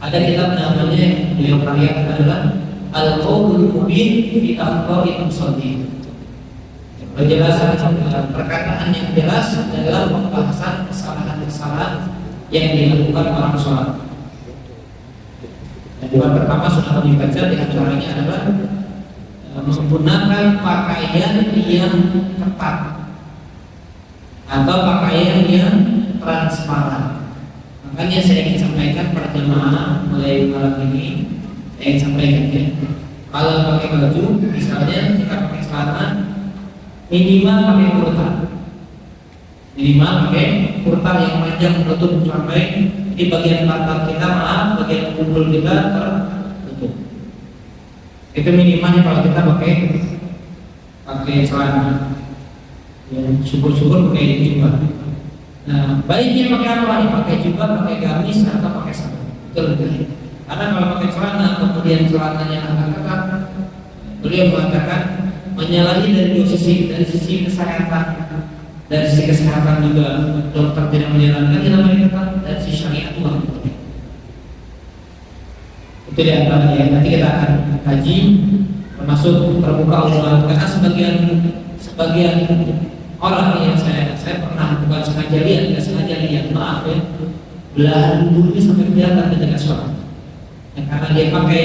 Ada kitab namanya beliau karya adalah Al-Qaulul Mubin fi Akhta'il Musallin. penjelasan perkataan yang jelas dalam pembahasan kesalahan-kesalahan yang dilakukan orang sholat. Yang pertama sudah kami baca, di antaranya adalah menggunakan pakaian yang ketat atau pakaian yang transparan. Makanya saya ingin sampaikan pada jemaah mulai malam ini, saya ingin sampaikan ya, kalau pakai baju, misalnya kita pakai celana, minimal pakai kurta, minimal pakai kurta yang panjang menutup sampai di bagian pantat kita, bagian kumpul kita tertutup. Itu minimalnya kalau kita pakai celana. Ya, syukur-syukur pakai jubah. Nah, baiknya pakai apa? Ya, pakai jubah, pakai gamis atau pakai sarung. Itu lebih baik. Karena kalau pakai celana kemudian celananya agak ketat, beliau mengatakan menyalahi dari dua sisi, dari sisi kesehatan, dari sisi kesehatan juga dokter tidak menyarankan namanya ketat, dari sisi syariat juga. Itu di antaranya. Nanti kita akan kaji termasuk terbuka obrolan karena sebagian orang yang saya pernah bukan sengaja lihat, tidak sengaja lihat, maaf ya, belahan bulunya sampai kelihatan ketika sholat. Ya, karena dia pakai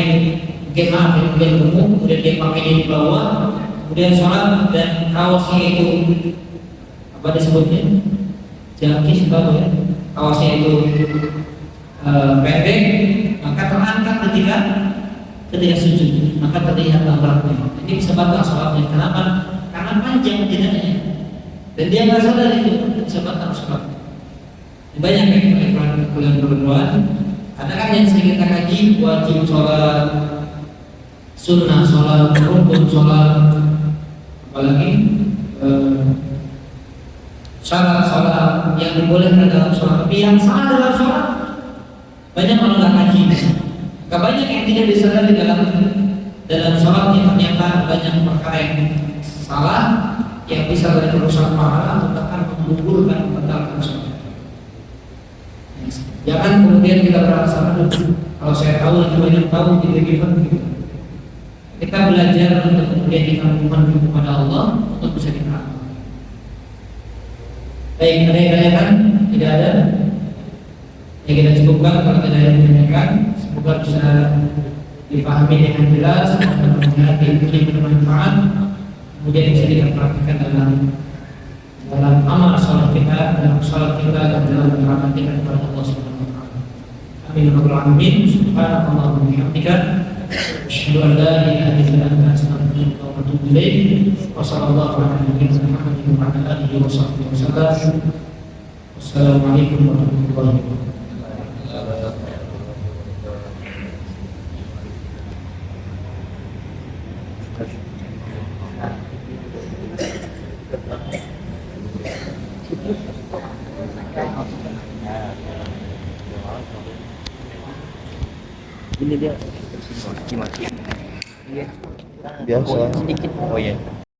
mungkin maaf ya, mungkin gemuk, kemudian dia pakai di bawah, kemudian sholat dan kaosnya itu apa disebutnya? Jaki sebab ya, kaosnya itu pendek, maka terangkat ketika sujud, maka terlihat auratnya. Ini bisa batal sholatnya. Kenapa? Karena panjang tidaknya. Dan dia nggak sadar itu bisa batal sholat. Banyak yang keluhan. Karena kan yang sering kita kaji wajib sholat, sunnah sholat, rukun sholat, apalagi syarat sholat yang dibolehkan dalam sholat. Tapi yang salah dalam sholat banyak orang nggak kaji. Gak banyak yang tidak disadari dalam sholatnya, ternyata banyak perkara yang salah yang bisa merusak pahala atau bahkan menggugurkan, membatalkan sholat. Jangan kemudian kita berasa kalau saya tahu lebih banyak tahu gitu. Kita belajar untuk kemudian kita mohon kepada Allah untuk bisa diterapkan. Baik, ada yang tanyakan? Tidak ada? Ya kita cukupkan kalau tidak ada yang ditanyakan. Semoga bisa dipahami dengan jelas dan menjadi bermanfaat, kemudian bisa kita praktikkan dalam amal sholat kita, dalam sholat kita dan dalam menerapkan kita kepada Allah Subhanahu Wa Taala. Amin ya rabbal alamin. Subhanallah wa bihamdika, asyhadu an la ilaha illa anta, astaghfiruka wa atubu ilaik. Wa sallallahu ala nabiyyina Muhammadin wa ala alihi wa sahbihi wasallam. Wassalamualaikum warahmatullahi wabarakatuh. Ini dia biasa sedikit. Oh iya.